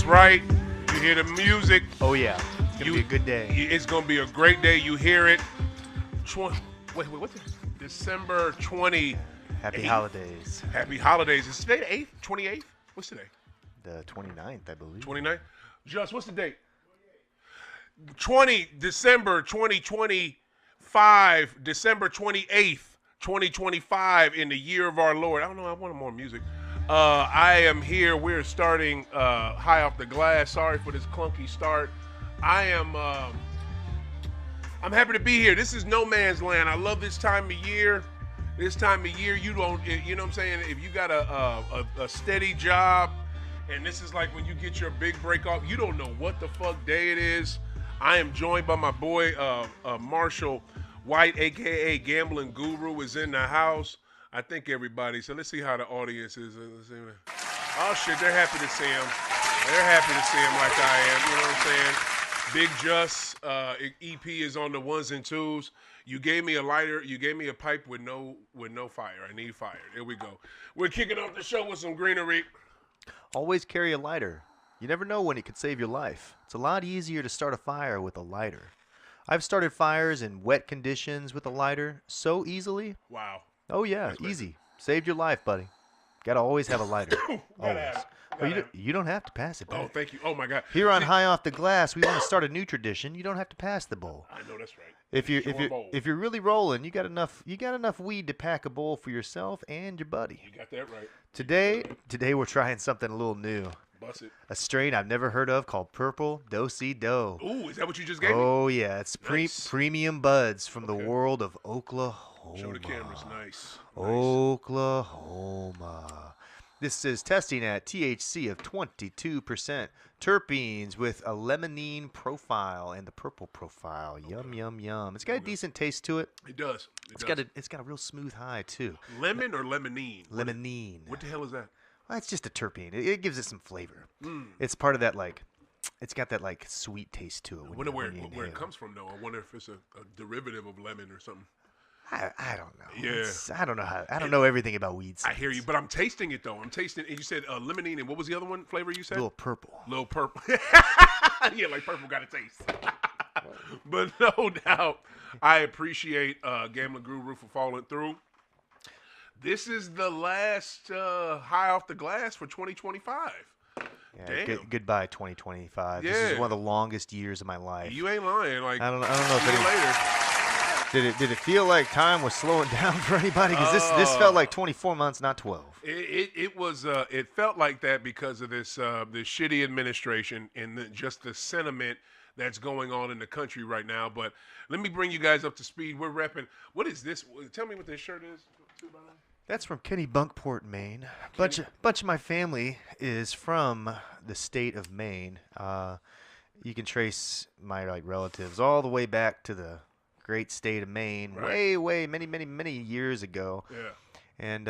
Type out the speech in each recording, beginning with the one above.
That's right. You hear the music. Oh, yeah. It's going to be a good day. It's going to be a great day. You hear it. Wait, what's it? December 20. Happy holidays. Happy holidays. Is today the 8th? 28th? What's today? The 29th, I believe. 29th? Just, what's the date? December 2025, December 28th, 2025, in the year of our Lord. I don't know, I wanted more music. I am here. We're starting high off the glass. Sorry for this clunky start. I'm happy to be here. This is no man's land. I love this time of year. This time of year, you know what I'm saying? If you got a steady job, and this is like when you get your big break off, you don't know what the fuck day it is. I am joined by my boy, Marshall White, a.k.a. Gambling Guru, is in the house. I think everybody. So let's see how the audience is. Oh, shit, they're happy to see him. They're happy to see him like I am. You know what I'm saying? Big Just EP is on the ones and twos. You gave me a lighter. You gave me a pipe with no fire. I need fire. There we go. We're kicking off the show with some greenery. Always carry a lighter. You never know when it could save your life. It's a lot easier to start a fire with a lighter. I've started fires in wet conditions with a lighter so easily. Wow. Oh, yeah, easy. Saved your life, buddy. Got to always have a lighter. Always. But you don't have to pass it back. Oh, thank you. Oh, my God. Here on High Off the Glass, we want to start a new tradition. You don't have to pass the bowl. I know that's right. If you're really rolling, you got enough weed to pack a bowl for yourself and your buddy. You got that right. Today we're trying something a little new. Bust it. A strain I've never heard of called Purple Do-Si-Do. Ooh, is that what you just gave me? Oh yeah, it's Nice. premium buds from the world of Oklahoma. Show the cameras. Nice. Oklahoma. This is testing at THC of 22%, terpenes with a limonene profile and the purple profile. Yum, yum, yum. It's got a decent taste to it. It does. It's got a real smooth high too. Lemon or lemonine? Limonene. What the hell is that? Well, it's just a terpene. It gives it some flavor. It's part of that it's got that sweet taste to it. I wonder where it comes from though. I wonder if it's a derivative of lemon or something. I don't know. Yeah. I don't know everything about weeds. I hear you, but I'm tasting it though. I'm tasting. And you said lemonine, and what was the other one flavor you said? Little purple. Little purple. Yeah, like purple got a taste. But no doubt, I appreciate Gambling Guru for following through. This is the last high off the glass for 2025. Yeah, Damn. Goodbye 2025. Yeah. This is one of the longest years of my life. You ain't lying. Like I don't know if later. Did it feel like time was slowing down for anybody? Because this felt like 24 months, not 12. It was. It felt like that because of this shitty administration and just the sentiment that's going on in the country right now. But let me bring you guys up to speed. We're repping. What is this? Tell me what this shirt is. That's from Kennebunkport, Maine. Bunch of my family is from the state of Maine. You can trace my relatives all the way back to the great state of Maine, right. way, many years ago. Yeah. And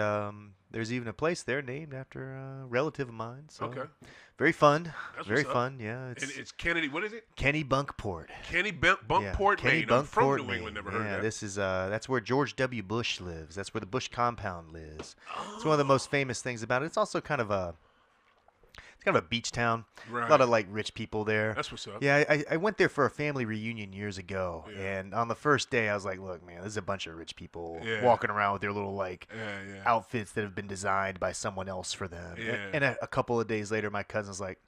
there's even a place there named after a relative of mine. So Okay. very fun. That's Very what's up. fun, yeah. It's Kennedy. What is it? Kennebunkport. Bunkport, Maine. I'm from New England. Never heard of that. This is that's where George W. Bush lives. That's where the Bush compound lives. It's one of the most famous things about it. It's also kind of a beach town. Right. A lot of rich people there. That's what's up. Yeah, I went there for a family reunion years ago, Yeah. and on the first day I was like, look, man, this is a bunch of rich people Yeah. walking around with their little Yeah. outfits that have been designed by someone else for them. Yeah. And a couple of days later, my cousin's like,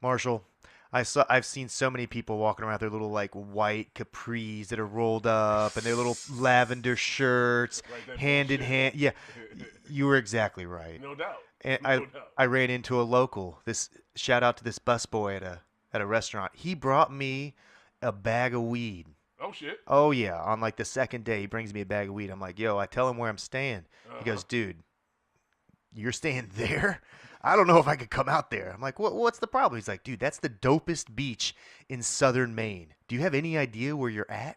Marshall, I've seen so many people walking around with their little white capris that are rolled up and their little lavender shirts, Like hand in bullshit. hand. Yeah, you were exactly right. No doubt. And No doubt. I ran into a local. This shout out to this busboy at a restaurant. He brought me a bag of weed. Oh shit. Oh yeah, on the second day, he brings me a bag of weed. I'm like, yo, I tell him where I'm staying. He goes, dude, you're staying there? I don't know if I could come out there. I'm like, what's the problem? He's like, dude, that's the dopest beach in southern Maine. Do you have any idea where you're at?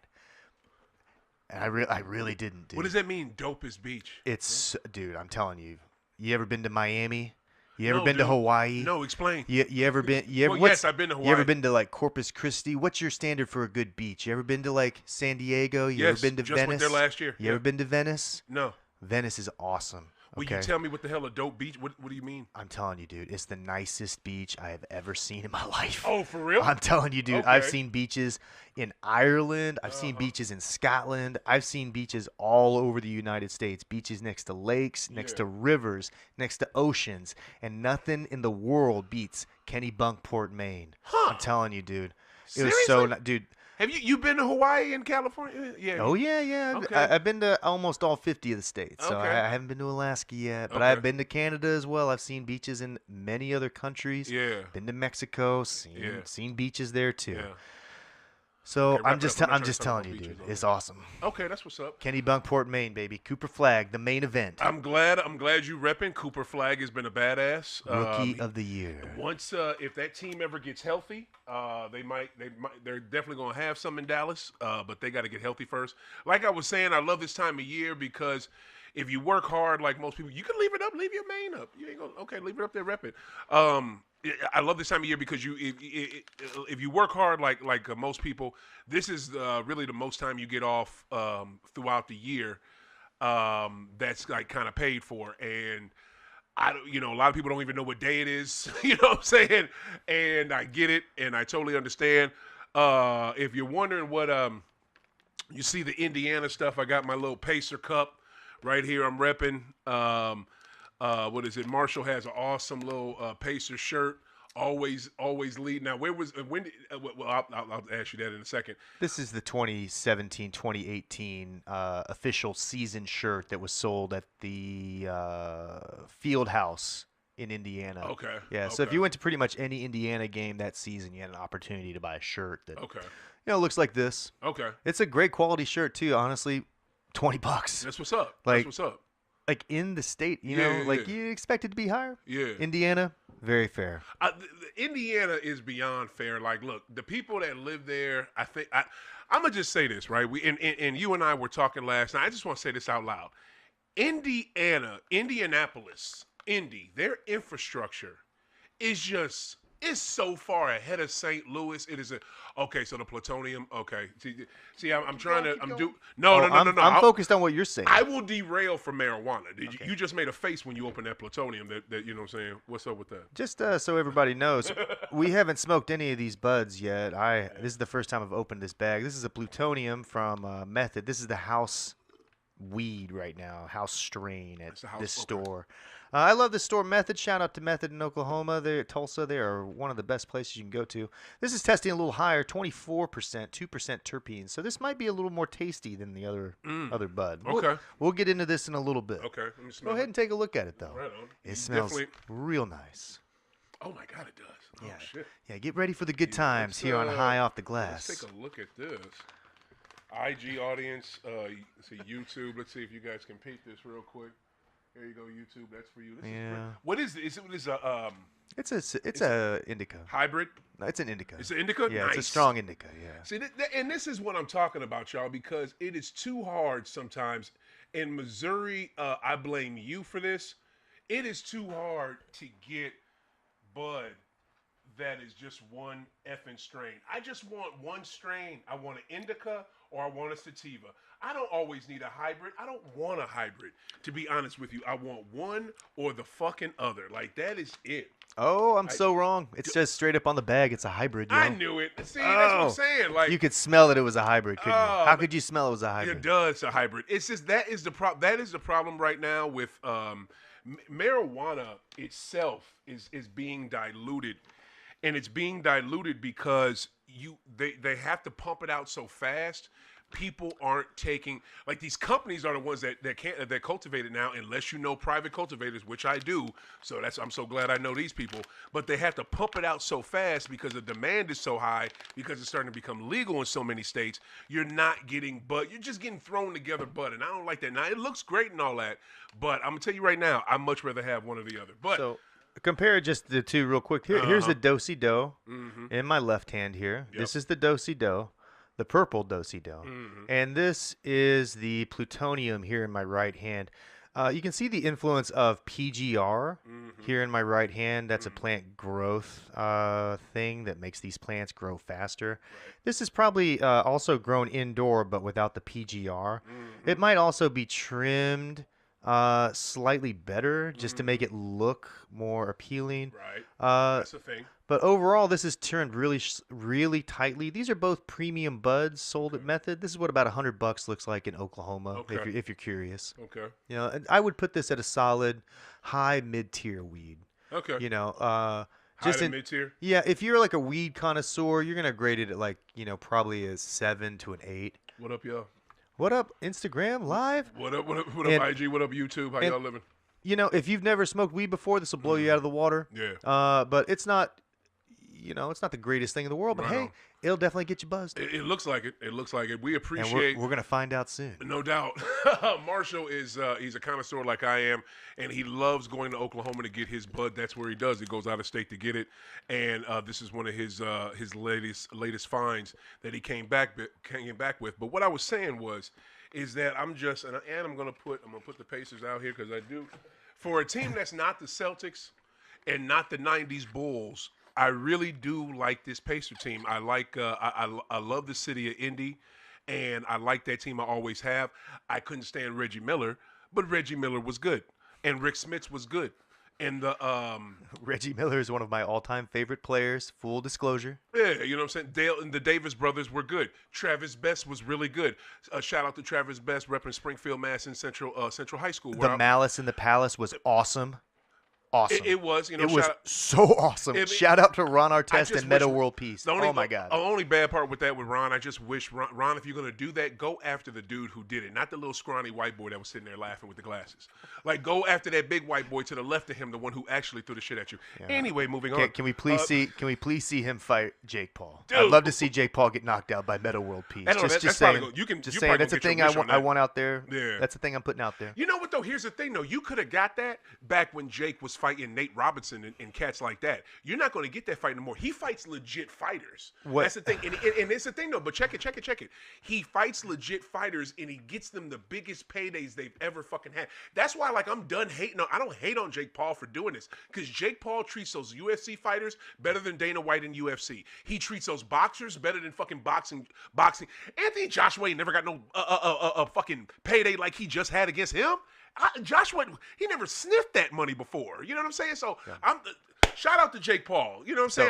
And I really didn't, dude. What does that mean, dopest beach? It's, dude, I'm telling you. You ever been to Miami? You ever No, been to dude. Hawaii? No, explain. You ever been? Well, yes, I've been to You ever Hawaii. been to Corpus Christi? What's your standard for a good beach? You ever been to San Diego? You Yes, ever been to just Venice? went there last year. You Yeah. ever been to Venice? No. Venice is awesome. Will you tell me what the hell a dope beach? What do you mean? I'm telling you, dude, it's the nicest beach I have ever seen in my life. Oh, for real? I'm telling you, dude. Okay. I've seen beaches in Ireland. I've seen beaches in Scotland. I've seen beaches all over the United States. Beaches next to lakes, next to rivers, next to oceans, and nothing in the world beats Kennebunkport, Maine. Huh. I'm telling you, dude. It Seriously? was so dude. Have you been to Hawaii and California? Yeah. Oh yeah. Okay. I've been to almost all 50 of the states. So Okay. I haven't been to Alaska yet, but I've been to Canada as well. I've seen beaches in many other countries. Yeah. Been to Mexico. Seen beaches there too. Yeah. So Okay, I'm just I'm just telling talking you, about dude. beaches, It's awesome. Okay, that's what's up. Kennebunkport, Maine, baby. Cooper Flag, the main event. I'm glad you repping. Cooper Flag has been a badass. Rookie of the year. Once if that team ever gets healthy, they're definitely gonna have some in Dallas. But they got to get healthy first. Like I was saying, I love this time of year because if you work hard, like most people, you can leave it up, leave your main up. You ain't gonna leave it up there, rep it. I love this time of year because if you work hard like most people, this is really the most time you get off throughout the year. That's like kind of paid for, and a lot of people don't even know what day it is. You know what I'm saying? And I get it, and I totally understand. If you're wondering what you see the Indiana stuff, I got my little Pacer cup right here. I'm repping. What is it? Marshall has an awesome little Pacer shirt. Always lead. Now, when did, well, I'll ask you that in a second. This is the 2017-2018 official season shirt that was sold at the Field House in Indiana. Okay. Yeah, so if you went to pretty much any Indiana game that season, you had an opportunity to buy a shirt that looks like this. Okay. It's a great quality shirt too, honestly. $20. That's what's up. Like, that's what's up. Like in the state, you expect it to be higher. Yeah. Indiana, very fair. Indiana is beyond fair. Like, look, the people that live there, I think I'm gonna just say this, right? And you and I were talking last night. I just want to say this out loud. Indianapolis, their infrastructure is so far ahead of St. Louis. It is so the plutonium. Okay, see, I'm trying to. No. I'm focused on what you're saying. I will derail from marijuana. You just made a face when you opened that plutonium. That you know what I'm saying. What's up with that? Just so everybody knows, we haven't smoked any of these buds yet. This is the first time I've opened this bag. This is a plutonium from Method. This is the house weed right now, house strain at this store. I love this store, Method. Shout out to Method in Oklahoma. They're at Tulsa. They are one of the best places you can go to. This is testing a little higher, 24%, 2% terpenes. So this might be a little more tasty than the other bud. We'll get into this in a little bit. Okay. Let me smell Go ahead and take a look at it, though. Right on. It smells real nice. Oh, my God, it does. Yeah. Oh, shit. Yeah, get ready for the good times here on High Off the Glass. Let's take a look at this. IG audience, see YouTube. Let's see if you guys can peep this real quick. There you go, YouTube. That's for you. This is great. What is this? It's a indica. Hybrid? No, it's an indica. It's an indica? Yeah, nice. It's a strong indica, yeah. See, and this is what I'm talking about, y'all, because it is too hard sometimes. In Missouri, I blame you for this. It is too hard to get bud that is just one effing strain. I just want one strain. I want an indica or I want a sativa. I don't always need a hybrid. I don't want a hybrid, to be honest with you. I want one or the fucking other. Like, that is it. Oh, I'm so wrong. It says straight up on the bag it's a hybrid, yo. I knew it. See, that's what I'm saying. Like, you could smell that it was a hybrid, couldn't you? How could you smell it was a hybrid? It does a hybrid. It's just that is the problem right now with marijuana itself is being diluted. And it's being diluted because they have to pump it out so fast. People aren't taking, like, these companies are the ones that cultivate it now, unless you know private cultivators, which I do. So I'm so glad I know these people. But they have to pump it out so fast because the demand is so high, because it's starting to become legal in so many states. You're not getting bud. You're just getting thrown together bud. And I don't like that. Now, it looks great and all that, but I'm going to tell you right now, I'd much rather have one or the other. But so compare just the two real quick. Here's the do-si-do in my left hand here. Yep. This is the do-si-do. The purple do-si-do. And this is the plutonium here in my right hand. You can see the influence of PGR here in my right hand. That's a plant growth thing that makes these plants grow faster. Right. This is probably also grown indoor, but without the PGR. It might also be trimmed Slightly better, just to make it look more appealing. Right. Uh, That's the thing. but overall, this is turned really tightly. These are both premium buds sold at Method. This is what about $100 looks like in Oklahoma, Okay. if you're curious. Okay. You know, and I would put this at a solid high mid-tier weed. Okay. You know, High just to in mid-tier? yeah, if you're like a weed connoisseur, you're gonna grade it at like probably a 7 to an 8. What up, y'all? What up, Instagram Live? What up, And- IG? What up, YouTube? How and- y'all living? You know, if you've never smoked weed before, this will blow you out of the water. Yeah. But it's not, it's not the greatest thing in the world. But Right hey, on. it'll definitely get you buzzed. It looks like it. It looks like it. We And appreciate. we're gonna find out soon. No doubt. Marshall is he's a connoisseur like I am, and he loves going to Oklahoma to get his bud. That's where he does. He goes out of state to get it, and this is one of his latest finds that he came back with. But what I was saying is that I'm gonna put the Pacers out here because I do for a team that's not the Celtics and not the '90s Bulls. I really do like this Pacer team. I like I love the city of Indy. And I like that team. I always have. I couldn't stand Reggie Miller, but Reggie Miller was good, and Rick Smits was good, and the Reggie Miller is one of my all-time favorite players. Full disclosure. yeah, you know what I'm saying. Dale and the Davis brothers were good. Travis Best was really good. Shout out to Travis Best, repping Springfield, Mass. In Central High School. The Malice in the Palace was awesome. Awesome. It was, It was so awesome. Shout out to Ron Artest and Meta World Peace. Oh my God. The only bad part with Ron, I just wish Ron, if you're gonna do that, go after the dude who did it, not the little scrawny white boy that was sitting there laughing with the glasses. Like go after that big white boy to the left of him, the one who actually threw the shit at you. Yeah. Anyway, moving on. Can we please see him fight Jake Paul? Dude. I'd love to see Jake Paul get knocked out by Meta World Peace. That's saying. Probably you just saying. That's a thing I want out there. Yeah. That's the thing I'm putting out there. You know what though? Here's the thing though. You could have got that back when Jake was fighting Nate Robinson and cats like that. You're not going to get that fight anymore. He fights legit fighters. What? That's the thing. And it's the thing though. But check it. He fights legit fighters and he gets them the biggest paydays they've ever fucking had. That's why like I'm done hating. I don't hate on Jake Paul for doing this because Jake Paul treats those UFC fighters better than Dana White in UFC. He treats those boxers better than fucking boxing. Anthony Joshua ain't never got no fucking payday like he just had against him. Joshua, he never sniffed that money before. You know what I'm saying? So yeah. Shout out to Jake Paul. You know what I'm saying?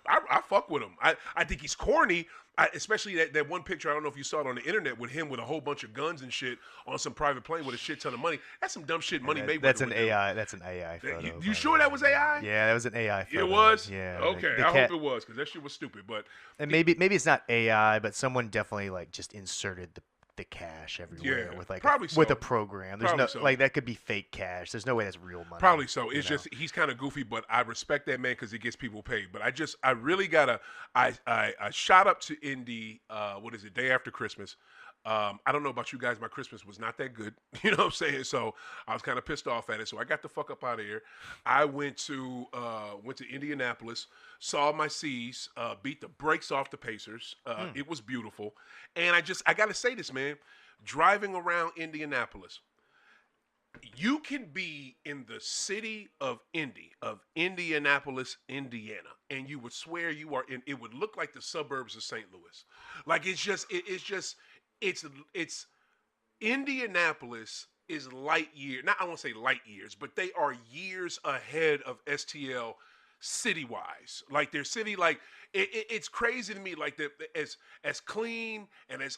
I fuck with him. I think he's corny. Especially that one picture, I don't know if you saw it on the internet, with him with a whole bunch of guns and shit on some private plane with a shit ton of money. That's some dumb shit money made. That's an AI. That's an AI photo. You sure that was AI? Yeah, that was an AI photo. It was? Yeah. Okay, I hope it was because that shit was stupid. But and maybe it's not AI, but someone definitely like just inserted the cash everywhere with like with a program. There's like that could be fake cash. There's no way that's real money. Probably so. It's just he's kind of goofy, but I respect that man because he gets people paid. But I really gotta I shot up to Indy. What is it? Day after Christmas. I don't know about you guys. My Christmas was not that good. You know what I'm saying? So I was kind of pissed off at it. So I got the fuck up out of here. I went to Indianapolis, saw my C's, beat the brakes off the Pacers. It was beautiful. And I got to say this, man. Driving around Indianapolis, you can be in the city of Indianapolis, Indiana, and you would swear you are in. It would look like the suburbs of St. Louis. Like it's Indianapolis is light year. Not I won't say light years, but they are years ahead of STL city-wise. Like their city, like it's crazy to me. Like as clean and as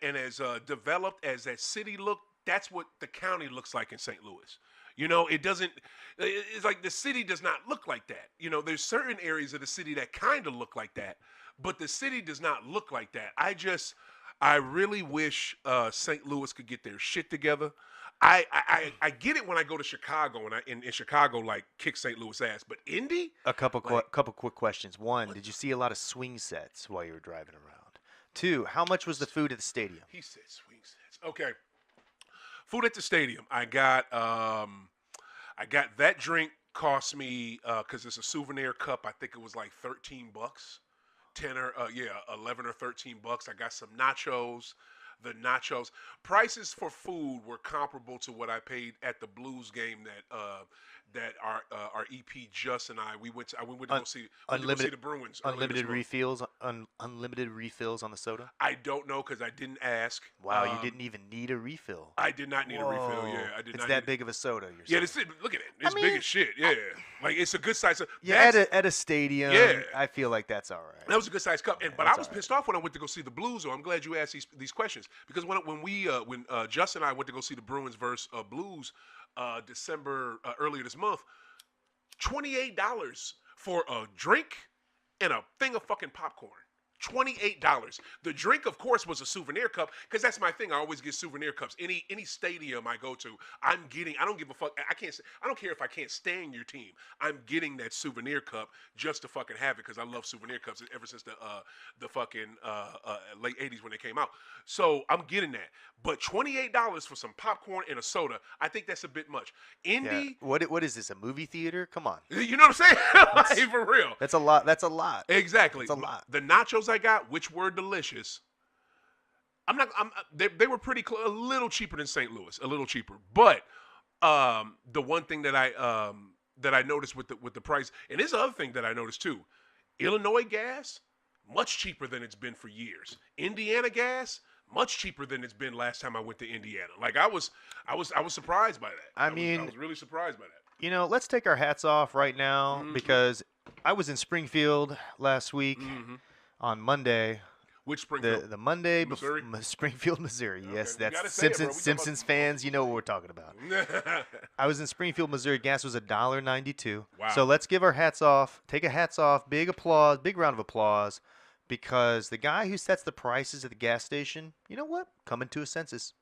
as developed as that city looked, that's what the county looks like in St. Louis. You know, it doesn't. It's like the city does not look like that. You know, there's certain areas of the city that kind of look like that, but the city does not look like that. I really wish St. Louis could get their shit together. I get it when I go to Chicago and in Chicago like kick St. Louis ass, but Indy? A couple quick questions. One, did you see a lot of swing sets while you were driving around? Two, how much was the food at the stadium? He said swing sets. Okay. Food at the stadium. I got that drink cost me because it's a souvenir cup. I think it was like $13. 11 or $13. I got some nachos. The nachos prices for food were comparable to what I paid at the Blues game that our EP Just and I went to go see the Bruins. Unlimited unlimited refills on the soda. I don't know because I didn't ask. Wow, you didn't even need a refill. I did not need a refill. Yeah, I did it's not. It's that big of a soda. You're saying. Look at it. It's big as shit. Yeah, like it's a good size. Yeah, at a stadium. Yeah, I feel like that's all right. That was a good size cup. But I was pissed off when I went to go see the Blues. So I'm glad you asked these questions because when Justin and I went to go see the Bruins versus Blues December earlier this month, $28 for a drink and a thing of fucking popcorn. $28. The drink, of course, was a souvenir cup because that's my thing. I always get souvenir cups. Any stadium I go to, I don't give a fuck. I don't care if I can't stand your team. I'm getting that souvenir cup just to fucking have it because I love souvenir cups ever since the fucking late 80s when they came out. So I'm getting that. But $28 for some popcorn and a soda, I think that's a bit much. Indy. Yeah. What is this? A movie theater? Come on. You know what I'm saying? Like, for real. That's a lot. That's a lot. Exactly. That's a lot. The nachos I got, which were delicious. They were a little cheaper than St. Louis, a little cheaper. But the one thing that I noticed with the price, and there's another thing that I noticed too. Illinois gas, much cheaper than it's been for years. Indiana gas, much cheaper than it's been last time I went to Indiana. Like I was surprised by that. I was really surprised by that. You know, let's take our hats off right now because I was in Springfield last week on Monday. Which Springfield? The Monday Missouri? Springfield, Missouri. Okay. Yes, that's Simpsons fans. You know what we're talking about. I was in Springfield, Missouri. Gas was $1.92. Wow. So let's give our hats off. Take a hats off. Big applause. Big round of applause. Because the guy who sets the prices at the gas station, you know what? Coming to his senses.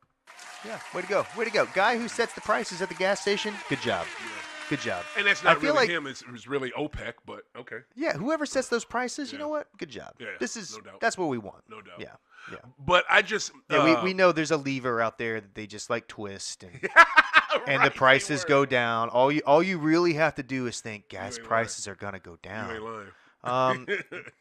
Yeah, way to go. Way to go. Guy who sets the prices at the gas station, good job. Yeah. Good job. And that's not really him. It's really OPEC, but okay. Yeah, whoever sets those prices, you know what? Good job. Yeah, no doubt. That's what we want. No doubt. Yeah, yeah. But I just... we know there's a lever out there that they just like twist and... and the prices go down. All you really have to do is think, gas prices are gonna go down. You ain't lying. I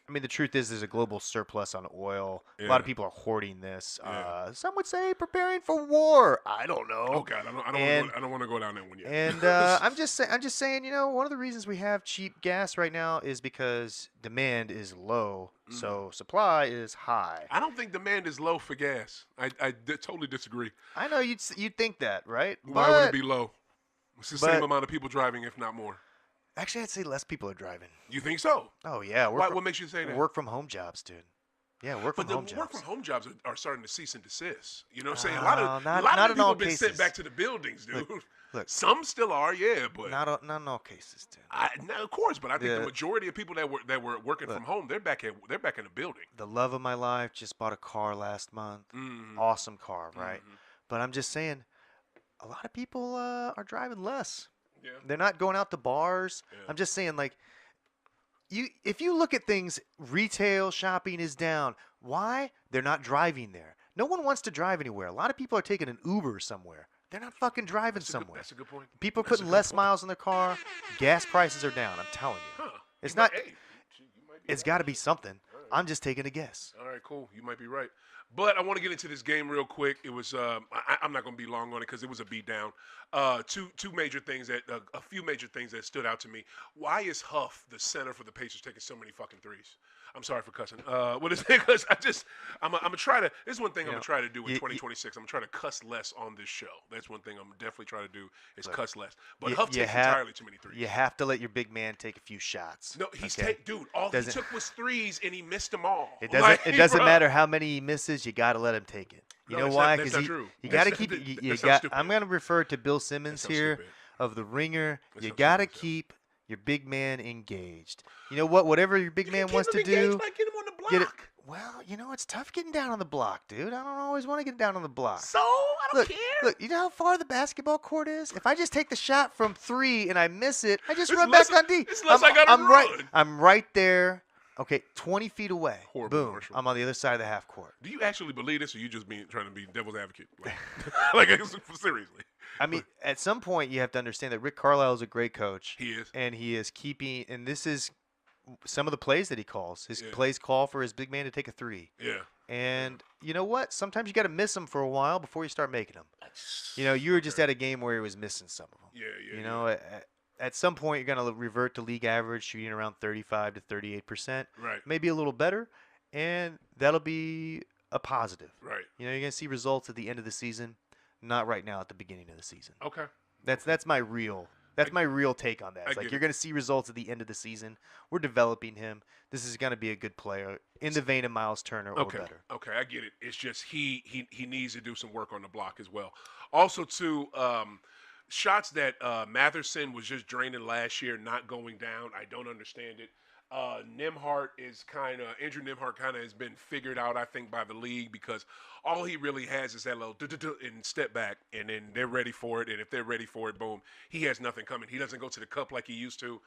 mean, the truth is there's a global surplus on oil. Yeah. A lot of people are hoarding this. Yeah. Some would say preparing for war. I don't know. Oh God, I don't want to go down that one yet. And I'm just saying, you know, one of the reasons we have cheap gas right now is because demand is low, so supply is high. I don't think demand is low for gas. I totally disagree. I know you'd think that, right? Why would it be low? It's the same amount of people driving, if not more. Actually, I'd say less people are driving. You think so? Oh, yeah. What makes you say that? Work from home jobs, dude. Yeah, work from home jobs. But the work from home jobs are starting to cease and desist. You know what I'm saying? A lot of people have been sent back to the buildings, dude. Look, some still are, yeah, but not in all cases, dude. Of course, but I think the majority of people that were working from home, they're back in the building. The love of my life just bought a car last month. Awesome car, right? But I'm just saying, a lot of people are driving less. Yeah. They're not going out to bars. Yeah. I'm just saying, like, if you look at things, retail shopping is down. Why? They're not driving there. No one wants to drive anywhere. A lot of people are taking an Uber somewhere. They're not fucking driving somewhere. That's a good point. People are putting less miles in their car. Gas prices are down. I'm telling you. Huh. It's not. It's got to be something. Right. I'm just taking a guess. All right, cool. You might be right. But I want to get into this game real quick. It was I'm not going to be long on it because it was a beatdown. Two major things a few major things that stood out to me. Why is Huff, the center for the Pacers, taking so many fucking threes? I'm sorry for cussing. What is it? Because I'm gonna try to. This is one thing I'm gonna try to do in 2026. I'm gonna try to cuss less on this show. That's one thing I'm definitely trying to do is cuss less. But Huff takes entirely too many threes. You have to let your big man take a few shots. No, dude. All he took was threes, and he missed them all. It doesn't matter how many he misses. You gotta let him take it. You know why? Because you gotta keep. I'm gonna refer to Bill Simmons here of the Ringer. You gotta keep your big man engaged. You know what? Whatever your big man wants to do, get him on the block. Well, you know, it's tough getting down on the block, dude. I don't always want to get down on the block. So, I don't care. Look, you know how far the basketball court is? If I just take the shot from 3 and I miss it, I just run back on D. It's less I gotta run. I'm right there. Okay, 20 feet away. Horrible Boom. commercial. I'm on the other side of the half court. Do you actually believe this, or you just trying to be devil's advocate? Like seriously. I mean, at some point, you have to understand that Rick Carlisle is a great coach. He is. And he is keeping – and this is some of the plays that he calls. His plays call for his big man to take a 3. Yeah. And you know what? Sometimes you got to miss them for a while before you start making them. You know, you were just at a game where he was missing some of them. Yeah. You know, at some point you're going to revert to league average, shooting around 35 to 38%, Right. maybe a little better, and that'll be a positive. Right. You're going to see results at the end of the season, not right now at the beginning of the season. Okay. That's my real take on that. It's like get you're it. going to see results at the end of the season. We're developing him. This is going to be a good player in the vein of Miles Turner or better. Okay, I get it. It's just he needs to do some work on the block as well. Also, too, shots that Matherson was just draining last year, not going down. I don't understand it. Andrew Nimhart kind of has been figured out, I think, by the league because all he really has is that little and step back, and then they're ready for it. And if they're ready for it, boom, he has nothing coming. He doesn't go to the cup like he used to.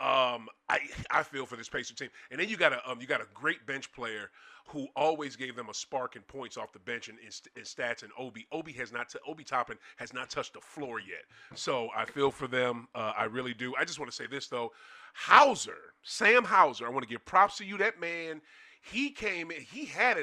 I feel for this Pacer team, and then you got a great bench player who always gave them a spark and points off the bench in stats. And Obi Toppin has not touched the floor yet, so I feel for them. I really do. I just want to say this though, Sam Hauser. I want to give props to you. That man, he came in. He had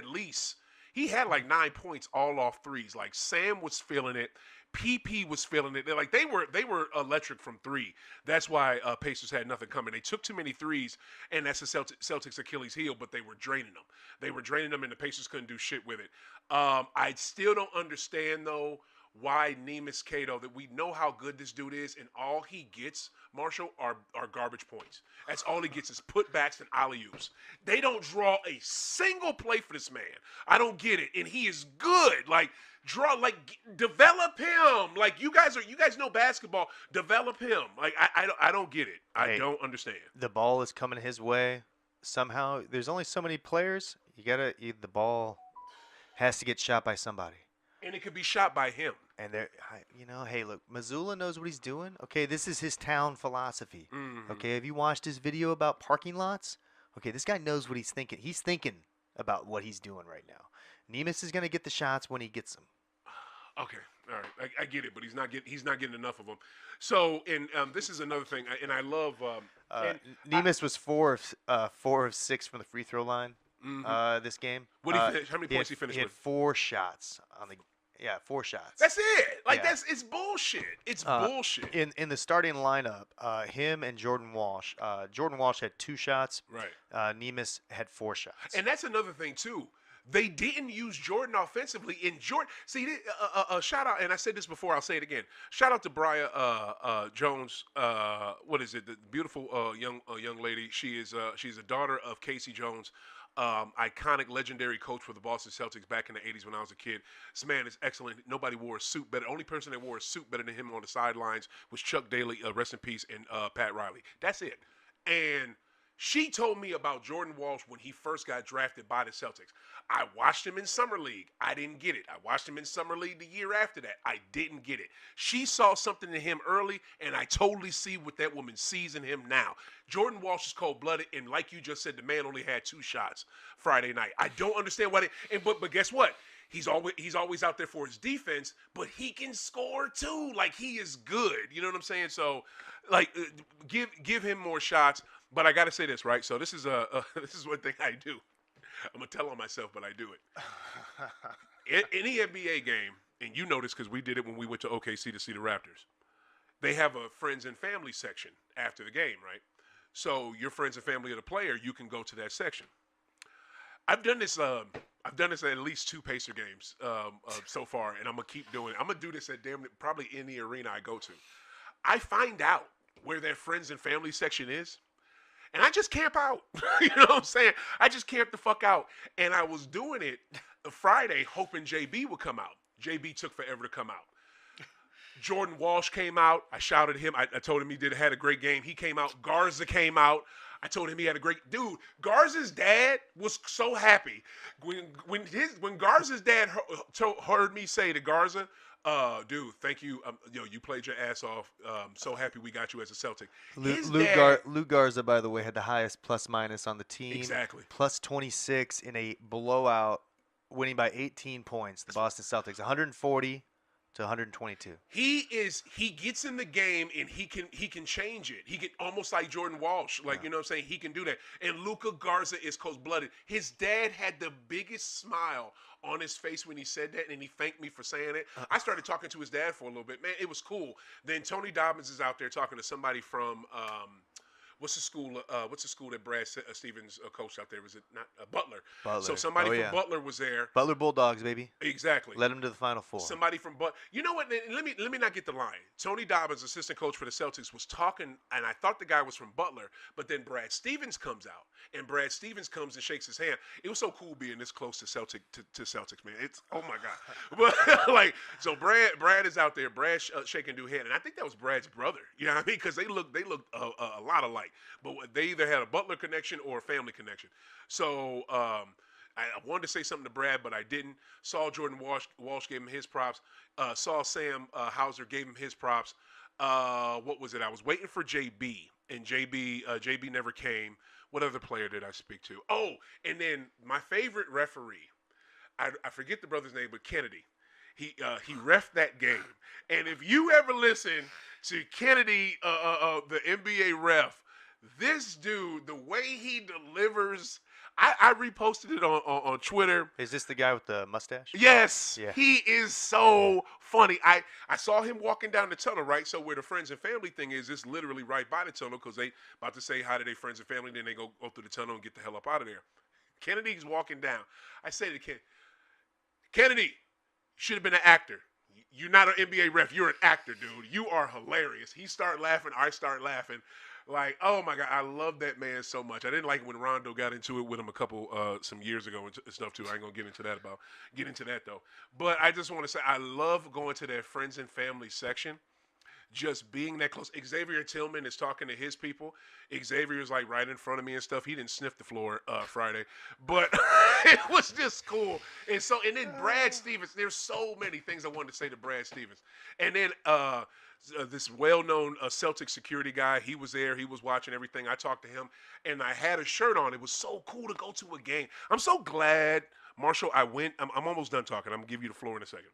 like 9 points all off threes. Like Sam was feeling it. PP was feeling it. They were electric from three. That's why Pacers had nothing coming. They took too many threes, and that's the Celtics' Achilles heel. But they were draining them. And the Pacers couldn't do shit with it. I still don't understand though why Neemias Cato, that we know how good this dude is, and all he gets, Marshall, are garbage points. That's all he gets is putbacks and alley-oops. They don't draw a single play for this man. I don't get it, and he is good. Develop him. Like you guys know basketball. Develop him. Like I don't get it. I don't understand. The ball is coming his way. Somehow, there's only so many players. The ball has to get shot by somebody. And it could be shot by him. And hey, look, Missoula knows what he's doing. Okay, this is his town philosophy. Mm-hmm. Okay, have you watched his video about parking lots? Okay, this guy knows what he's thinking. He's thinking about what he's doing right now. Neemias is going to get the shots when he gets them. Okay, all right, I get it, but he's not getting enough of them. So, and this is another thing, and I love. Neemias was 4 of 6 from the free throw line. This game. What did he finish? How many points he finished with? He had 4 shots on the. Yeah, 4 shots. That's it. It's bullshit. It's bullshit. In the starting lineup, him and Jordan Walsh. Jordan Walsh had 2 shots. Right. Neemias had 4 shots. And that's another thing too. They didn't use Jordan offensively. A shout out, and I said this before, I'll say it again. Shout out to Briar Jones. What is it? The beautiful young lady. She's a daughter of Casey Jones, iconic, legendary coach for the Boston Celtics back in the 80s when I was a kid. This man is excellent. Nobody wore a suit better. The only person that wore a suit better than him on the sidelines was Chuck Daly, rest in peace, and Pat Riley. That's it. And she told me about Jordan Walsh when he first got drafted by the Celtics. I watched him in Summer League. I didn't get it. I watched him in Summer League the year after that. I didn't get it. She saw something in him early, and I totally see what that woman sees in him now. Jordan Walsh is cold-blooded, and like you just said, the man only had 2 shots Friday night. I don't understand why but guess what? He's always out there for his defense, but he can score too. Like, he is good. You know what I'm saying? So, give him more shots. But I got to say this, right? So this is one thing I do. I'm going to tell on myself, but I do it. Any NBA game, and you know this because we did it when we went to OKC to see the Raptors, they have a friends and family section after the game, right? So your friends and family of the player, you can go to that section. I've done this at least 2 Pacer games so far, and I'm going to keep doing it. I'm going to do this at probably any arena I go to. I find out where their friends and family section is, and I just camp out. You know what I'm saying? I just camp the fuck out. And I was doing it Friday hoping JB would come out. JB took forever to come out. Jordan Walsh came out. I shouted at him. I told him he had a great game. He came out. Garza came out. I told him he had a great dude. Garza's dad was so happy when Garza's dad heard me say to Garza, dude, thank you. You played your ass off. So happy we got you as a Celtic. Lou Garza, by the way, had the highest plus-minus on the team. Exactly. Plus 26 in a blowout, winning by 18 points. The Boston Celtics, 140 to 122. He gets in the game and he can change it. He can almost like Jordan Walsh, like you know what I'm saying. He can do that. And Luka Garza is cold-blooded. His dad had the biggest smile on his face when he said that, and he thanked me for saying it. I started talking to his dad for a little bit. Man, it was cool. Then Tony Dobbins is out there talking to somebody from what's the school that Brad Stevens coached out there? Was it not Butler? Butler. So somebody from Butler was there. Butler Bulldogs, baby. Exactly. Led them to the Final Four. Somebody from Butler. You know what? Let me not get the line. Tony Dobbins, assistant coach for the Celtics, was talking, and I thought the guy was from Butler, but then Brad Stevens comes out, and Brad Stevens comes and shakes his hand. It was so cool being this close to Celtics, man. It's oh my god. But like, so Brad is out there. Brad shaking dude's hand, and I think that was Brad's brother. You know what I mean? Because they looked a lot alike. But they either had a Butler connection or a family connection. So I wanted to say something to Brad, but I didn't. Saw Jordan Walsh gave him his props. Saw Sam Hauser gave him his props. What was it? I was waiting for JB, and JB never came. What other player did I speak to? Oh, and then my favorite referee, I forget the brother's name, but Kennedy. He reffed that game. And if you ever listen to Kennedy, the NBA ref, this dude, the way he delivers, I reposted it on Twitter. Is this the guy with the mustache? Yes. Yeah. He is so funny. I saw him walking down the tunnel, right? So where the friends and family thing is, it's literally right by the tunnel because they about to say hi to their friends and family, then they go through the tunnel and get the hell up out of there. Kennedy's walking down. I say to Kennedy, you should have been an actor. You're not an NBA ref. You're an actor, dude. You are hilarious. He started laughing. I start laughing. Like, oh my God, I love that man so much. I didn't like when Rondo got into it with him some years ago and stuff too. I ain't gonna get into that though. But I just want to say I love going to that friends and family section. Just being that close. Xavier Tillman is talking to his people. Xavier's like right in front of me and stuff. He didn't sniff the floor Friday, but it was just cool. And then Brad Stevens. There's so many things I wanted to say to Brad Stevens. And then this well-known Celtic security guy, he was there. He was watching everything. I talked to him, and I had a shirt on. It was so cool to go to a game. I'm so glad, Marshall. I went. I'm almost done talking. I'm gonna give you the floor in a second.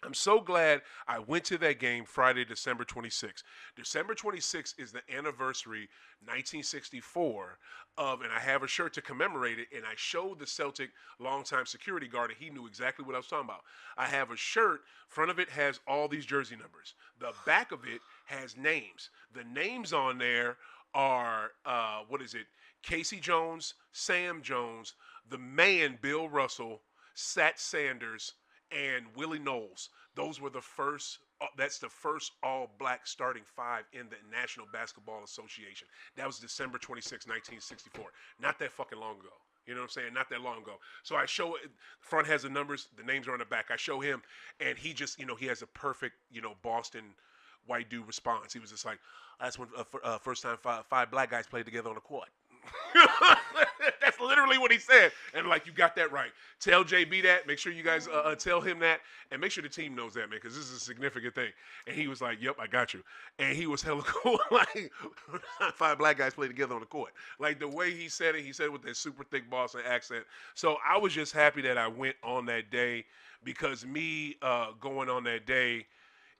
I'm so glad I went to that game Friday, December 26th. December 26th is the anniversary, 1964, and I have a shirt to commemorate it, and I showed the Celtic longtime security guard, and he knew exactly what I was talking about. I have a shirt, front of it has all these jersey numbers. The back of it has names. The names on there are, Casey Jones, Sam Jones, the man, Bill Russell, Sat Sanders, and Willie Knowles. Those were the first. That's the first all-black starting five in the National Basketball Association. That was December 26, 1964. Not that fucking long ago. You know what I'm saying? Not that long ago. So I show it. Front has the numbers. The names are on the back. I show him, and he just, he has a perfect, Boston white dude response. He was just like, "That's when first time five black guys played together on the court." That's literally what he said. And like, you got that right. Tell JB that. Make sure you guys tell him that, and make sure the team knows that, man, because this is a significant thing. And he was like, "Yep, I got you." And he was hella cool. Like, five black guys play together on the court. Like the way he said it with that super thick Boston accent. So I was just happy that I went on that day, because me going on that day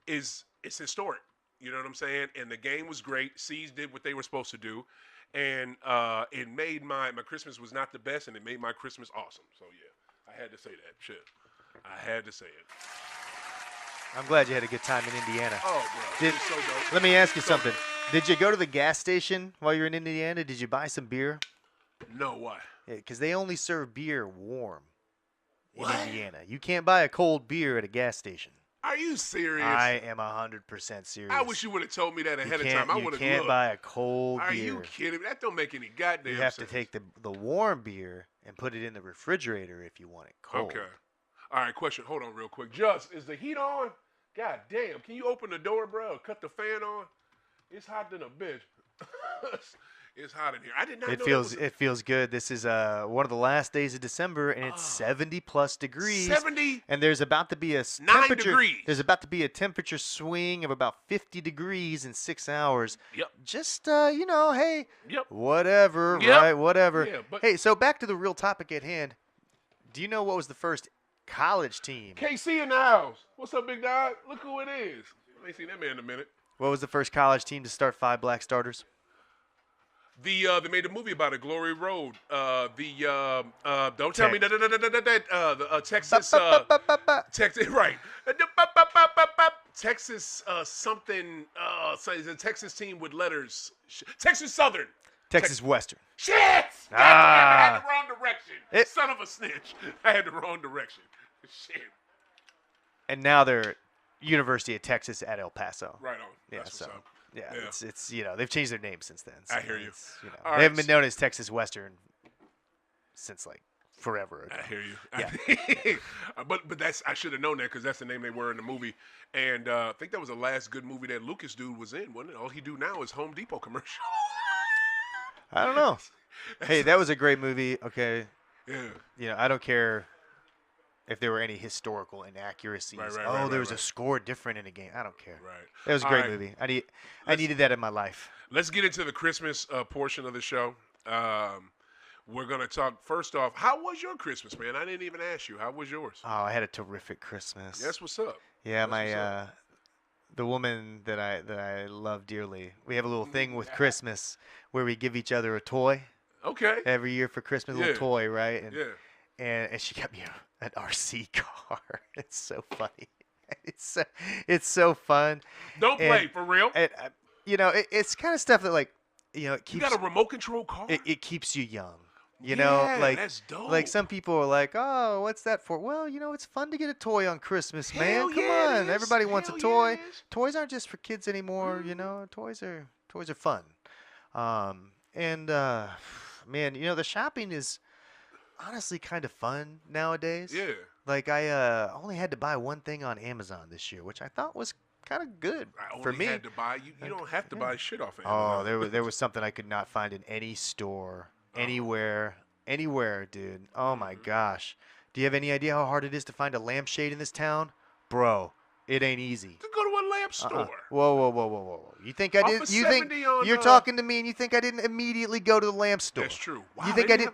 it's historic. You know what I'm saying? And the game was great. C's did what they were supposed to do. And it made my Christmas was not the best, and it made my Christmas awesome. So, yeah, I had to say that. Shit. I had to say it. I'm glad you had a good time in Indiana. Oh, bro. It's so dope. Let me ask you something. Did you go to the gas station while you were in Indiana? Did you buy some beer? No, why? Yeah, because they only serve beer warm in What? Indiana. You can't buy a cold beer at a gas station. Are you serious? I am 100% serious. I wish you would have told me that ahead of time. I would have looked. You can't buy a cold beer. Are you kidding me? That don't make any goddamn sense. You have to take the warm beer and put it in the refrigerator if you want it cold. Okay. All right, question. Hold on real quick. Just, is the heat on? God damn. Can you open the door, bro? Cut the fan on? It's hot than a bitch. It's hot in here. I did not know it feels good. This is one of the last days of December, and it's 70+ degrees. 70? And there's about to be a 9 degrees. There's about to be a temperature swing of about 50 degrees in 6 hours. Yep. Just hey, Yep. whatever, Yep. right? Whatever. Yeah, but hey, so back to the real topic at hand. Do you know what was the first college team. KC in the house. What's up, big dog? Look who it is. I ain't seen that man in a minute. What was the first college team to start 5 black starters? They made a movie about it, Glory Road. Don't tell me that Texas Texas right. Texas something so it's a Texas team with letters. Texas Southern. Texas Western. Shit! I had the wrong direction. Son of a snitch. I had the wrong direction. Shit. And now they're University of Texas at El Paso. Right on. Yeah, That's so what's up. yeah, it's they've changed their name since then. So I hear you. They haven't been known as Texas Western since like forever ago. I hear you. Yeah. but that's I should have known that because that's the name they were in the movie. And I think that was the last good movie that Lucas dude was in, wasn't it? All he do now is Home Depot commercial. I don't know. Hey, that was a great movie. Okay. Yeah. I don't care if there were any historical inaccuracies. There was a score different in a game. I don't care. Right. It was a great movie. I needed that in my life. Let's get into the Christmas portion of the show. We're going to talk first off. How was your Christmas, man? I didn't even ask you. How was yours? Oh, I had a terrific Christmas. That's what's up. Yeah, the woman that I love dearly. We have a little thing with Christmas where we give each other a toy. Okay. Every year for Christmas, a little toy, right? And, yeah. And she got me an RC car. It's so funny. It's so fun. Don't play for real. And, it's kind of stuff that it keeps. You got a remote control car. It keeps you young. That's dope. Like some people are like, oh, what's that for? Well, it's fun to get a toy on Christmas, man. Come on, everybody wants a toy. Toys aren't just for kids anymore. Toys are fun. Man, the shopping is honestly kind of fun nowadays. Yeah. Like I only had to buy one thing on Amazon this year, which I thought was kind of good for me. Had to buy. You don't have to buy shit off Amazon. Oh, there was something I could not find in any store, anywhere, dude. Oh my gosh. Do you have any idea how hard it is to find a lampshade in this town, bro? It ain't easy. To go to a lamp store. Whoa. You think I Off did? of You 70 think on, you're talking to me and you think I didn't immediately go to the lamp store? That's true. Wow, You think I did?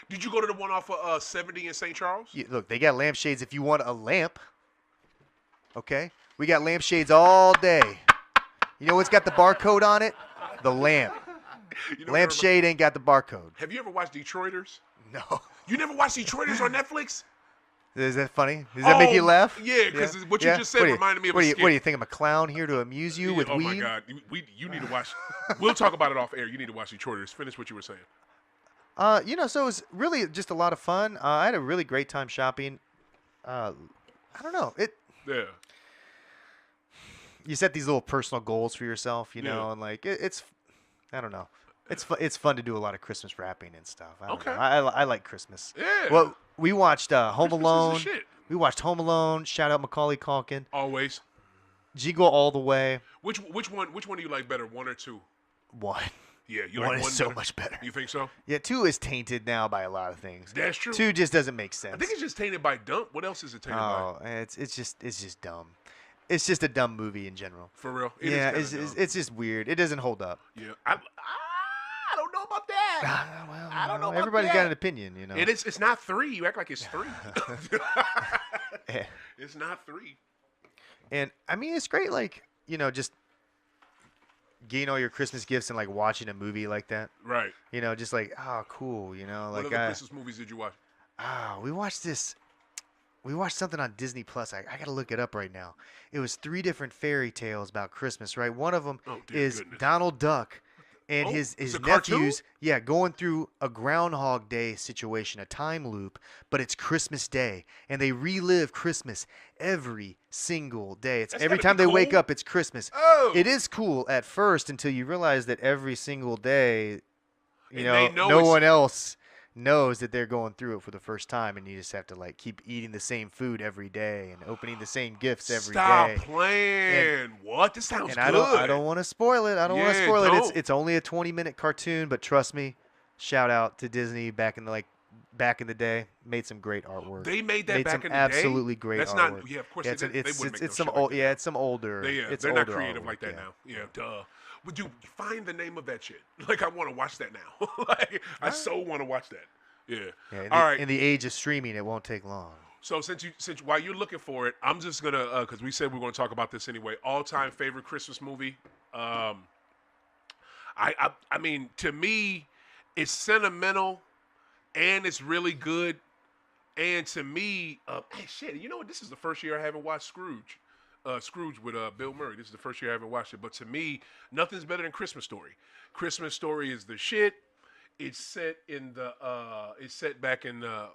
Did you go to the one off of 70 in St. Charles? Look, they got lampshades if you want a lamp. Okay? We got lampshades all day. You know what's got the barcode on it? The lamp. Lampshade ain't got the barcode. Have you ever watched Detroiters? No. You never watched Detroiters on Netflix? Is that funny? Does that make you laugh? Yeah, because what you just said reminded me of a skit. What do you think? I'm a clown here to amuse you with weed? Oh, my God. You need to watch. We'll talk about it off air. You need to watch Detroiters. Finish what you were saying. So it was really just a lot of fun. I had a really great time shopping. I don't know. Yeah. You set these little personal goals for yourself, and it's I don't know. It's fun to do a lot of Christmas wrapping and stuff. I like Christmas. Yeah. Well, we watched Home Christmas Alone. is the shit. We watched Home Alone. Shout out Macaulay Culkin. Always. Jingle All the Way. Which one do you like better, 1 or 2? 1. Yeah, you one like one is so better? much better. You think so? Yeah, 2 is tainted now by a lot of things. That's true. 2 just doesn't make sense. I think it's just tainted by dump. What else is it tainted by? Oh, it's just dumb. It's just a dumb movie in general. For real? It's just weird. It doesn't hold up. Yeah. I don't know about that. Well, I don't know about everybody's that. got an opinion, It's not 3. You act like it's 3. It's not 3. And I mean, it's great. Like, just getting all your Christmas gifts and like watching a movie like that. Right. Just like, oh, cool. Like, what other Christmas movies did you watch? We watched this. We watched something on Disney Plus. I got to look it up right now. It was 3 different fairy tales about Christmas, right? One of them is goodness. Donald Duck and his nephews, going through a Groundhog Day situation, a time loop, but it's Christmas Day, and they relive Christmas every single day. It's every time they wake up, it's Christmas. Oh. It is cool at first until you realize that every single day, no one else knows that they're going through it for the first time, and you just have to like keep eating the same food every day and opening the same gifts every day. Stop playing. What? This sounds good. I don't want to spoil it. I don't want to spoil it. Don't. It's only a 20-minute cartoon, but trust me, shout out to Disney back in the day, made some great artwork. They made that back in the day. Absolutely great That's artwork. not. Yeah, of course Yeah, they wouldn't make it's no some shit old. like Yeah, it's some older. they're not creative artwork, like that now. Yeah, duh. But dude, find the name of that shit. Like, I want to watch that now. I so want to watch that. Yeah. Yeah, All right. In the age of streaming, it won't take long. So since while you're looking for it, I'm just gonna because we said we are gonna talk about this anyway. All-time favorite Christmas movie. I mean, to me, it's sentimental and it's really good. And to me, hey, shit, you know what? This is the first year I haven't watched Scrooge. Scrooge with Bill Murray. This is the first year I haven't watched it. But to me, nothing's better than Christmas Story. Christmas Story is the shit. It's set in the it's set back in the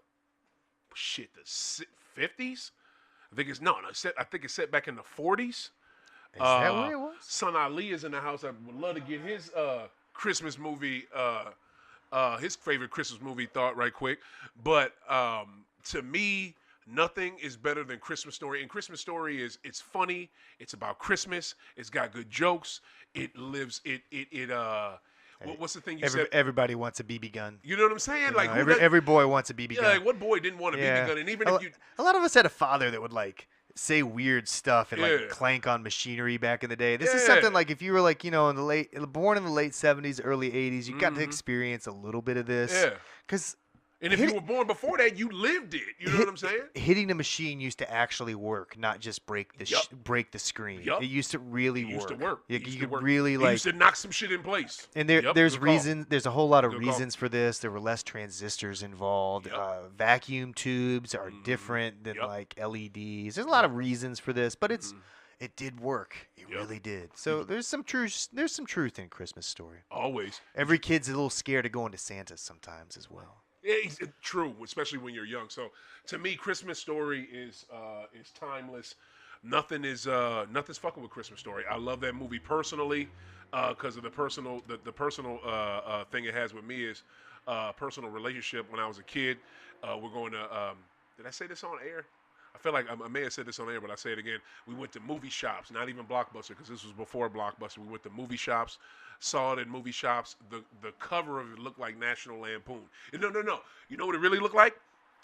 50s. I think it's set back in the 40s. Is that where it was? Son Ali is in the house. I would love to get his Christmas movie, his favorite Christmas movie thought right quick. But to me, nothing is better than Christmas Story. And Christmas Story it's funny. It's about Christmas. It's got good jokes. It lives. What's the thing you said? Everybody wants a BB gun. You know what I'm saying? You know, every boy wants a BB gun. Like what boy didn't want a BB gun? And even if you, a lot of us had a father that would like say weird stuff and like clank on machinery back in the day. This is something like if you were like, you know, born in the late 70s, early 80s, you got to experience a little bit of this. Yeah. Because and if you were born before that, you lived it. You know what I'm saying? Hitting the machine used to actually work, not just break the screen. Yep. It used to really work. Used to work. You could really like. It used to knock some shit in place. And there's reasons. There's a whole lot of reasons for this. There were less transistors involved. Vacuum tubes are different than like LEDs. There's a lot of reasons for this, but it did work. It really did. So there's some truth. There's some truth in Christmas Story. Always. Every kid's a little scared of going to Santa sometimes as well. Yeah, it's true, especially when you're young. So to me, Christmas Story is timeless. Nothing's fucking with Christmas Story. I love that movie personally because of the personal thing it has with me is personal relationship. When I was a kid, we're going to. Did I say this on air? I feel like I may have said this on air, but I say it again. We went to movie shops, not even Blockbuster, because this was before Blockbuster. We went to movie shops, saw it in movie shops. The cover of it looked like National Lampoon. No. You know what it really looked like?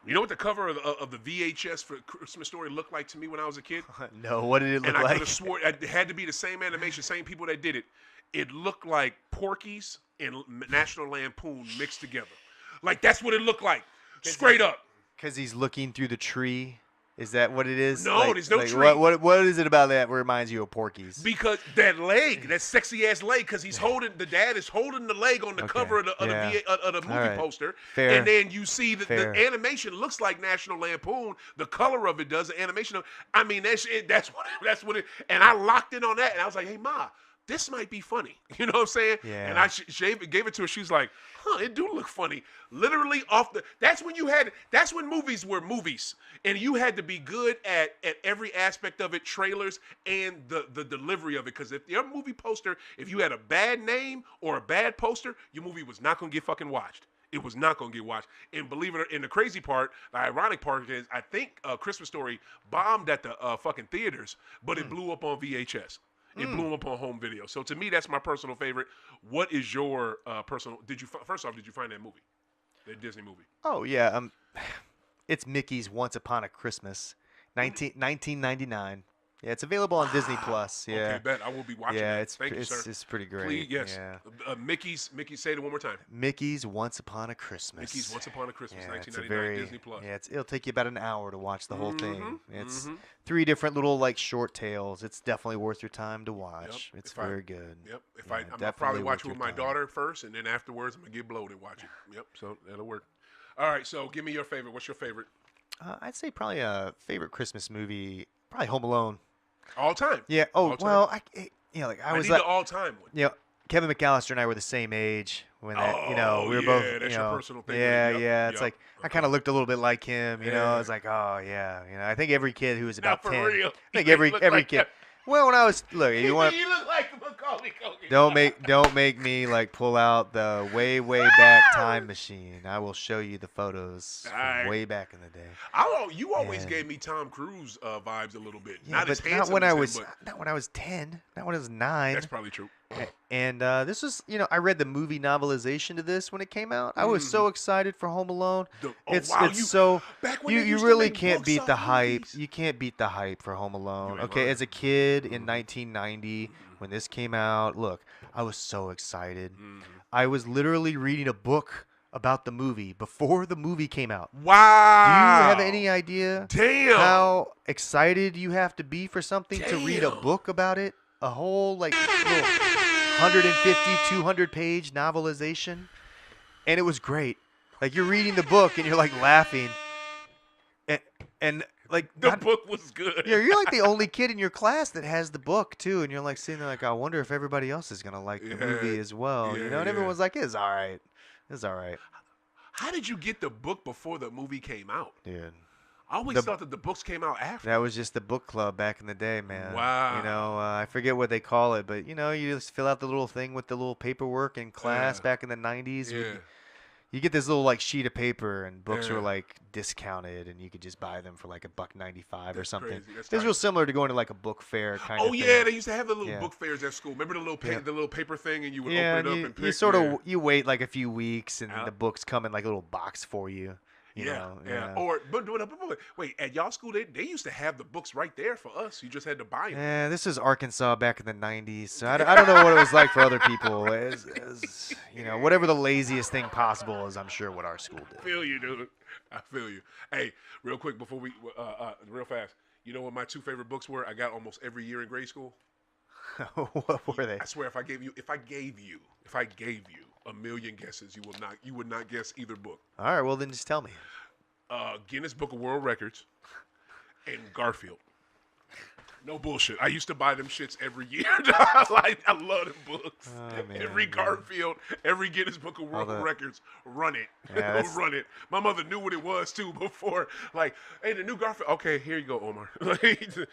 You know what the cover of the VHS for Christmas Story looked like to me when I was a kid? No, what did it look like? And I could have swore it had to be the same animation, same people that did it. It looked like Porky's and National Lampoon mixed together. Like, that's what it looked like. Straight up. Because he's looking through the tree? Is that what it is? No, there's no tree. What is it about that reminds you of Porky's? Because that leg, that sexy ass leg, because the dad is holding the leg on the cover of the movie poster, and then you see that the animation looks like National Lampoon. The color of it does. The animation. I mean, that's what it. And I locked in on that, and I was like, hey ma, this might be funny. You know what I'm saying? Yeah. And I gave it to her. She's like, it do look funny. Literally that's when movies were movies. And you had to be good at every aspect of it, trailers and the delivery of it. Because if your movie poster, if you had a bad name or a bad poster, your movie was not going to get fucking watched. It was not going to get watched. And believe it or not, and the crazy part, the ironic part is, I think Christmas Story bombed at the fucking theaters, but it blew up on VHS. It blew up on home video. So to me, that's my personal favorite. What is your personal? First off, did you find that movie, that Disney movie? Oh yeah, it's Mickey's Once Upon a Christmas, 1999. Yeah, it's available on Disney Plus. Yeah. Okay, bet I will be watching. Yeah, that. Thank you, sir. It's pretty great. Please, yes. Yeah. Mickey's. Say it one more time. Mickey's Once Upon a Christmas. Mickey's Once Upon a Christmas, yeah, 1999, Disney Plus. Yeah, it'll take you about an hour to watch the whole thing. It's 3 different little like short tales. It's definitely worth your time to watch. It's very good. Yep. I'll probably watch it with my daughter first, and then afterwards I'm gonna get blowed and watch it. Yep. So that'll work. All right. So give me your favorite. What's your favorite? I'd say probably a favorite Christmas movie. Probably Home Alone. All time. Yeah. Oh, well, I was need the all time one. You know, Kevin McAllister and I were the same age when that. We were both. That's your personal thing. Yeah. It's like I kind of looked a little bit like him. You know, I was like, oh yeah. You know, I think every kid who was about 10. Real. I think every kid. Well, when I was you want. You look like Macaulay Culkin. Don't make me like pull out the way back time machine. I will show you the photos from way back in the day. You always gave me Tom Cruise vibes a little bit. Yeah, not as handsome not when as I him, was 10. Not when I was 9. That's probably true. And this was, I read the movie novelization to this when it came out. I was so excited for Home Alone. You really can't beat the hype. You can't beat the hype for Home Alone. Okay, as a kid in 1990 when this came out, look, I was so excited. I was literally reading a book about the movie before the movie came out. Wow. Do you have any idea Damn. how excited you have to be for something to read a Damn. book about it? A whole like little 150, 200 page novelization. And it was great. Like you're reading the book and you're like laughing. And like The book was good. Yeah, you're like the only kid in your class that has the book too, and you're like sitting there like, I wonder if everybody else is gonna like the movie as well. You know, and everyone's like, it's all right. It's all right. How did you get the book before the movie came out? Dude. I always thought that the books came out after. That was just the book club back in the day, man. Wow. You know, I forget what they call it, but you know, you just fill out the little thing with the little paperwork in class back in the 90s. Yeah. You get this little like sheet of paper, and books were like discounted, and you could just buy them for like $1.95 or something. This was real similar to going to like a book fair kind of thing. Oh yeah, they used to have the little book fairs at school. Remember the little paper thing, and you would open it up and pick. You wait like a few weeks, and the books come in like a little box for you. You know? Or but wait, at y'all school they used to have the books right there for us. You just had to buy them. Yeah, this is Arkansas back in the 90s, so I don't know what it was like for other people. You know, whatever the laziest thing possible is, I'm sure what our school did. I feel you, dude. I feel you. Hey, real quick before we, real fast. You know what my two favorite books were? I got almost every year in grade school. What were they? I swear, if I gave you a million guesses, you would not guess either book. All right, well then just tell me. Guinness Book of World Records and Garfield. No bullshit. I used to buy them shits every year. I love them books. Oh, man, every Garfield, every Guinness Book of World Records, run it. Yeah, run it. My mother knew what it was too before. Like, hey, the new Garfield. Okay, here you go, Omar. Go get it.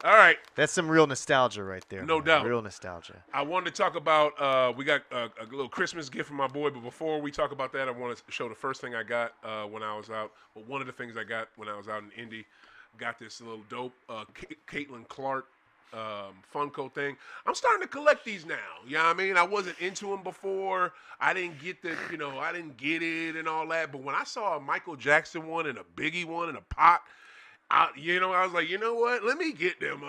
All right. That's some real nostalgia right there. No doubt. Real nostalgia. I wanted to talk about, we got a little Christmas gift from my boy, but before we talk about that, I want to show the first thing I got when I was out. Well, one of the things I got when I was out in Indy. Got this little dope Caitlin Clark Funko thing. I'm starting to collect these now. You know what I mean? I wasn't into them before. I didn't get I didn't get it and all that. But when I saw a Michael Jackson one and a Biggie one and a pot, I was like, you know what? Let me get them.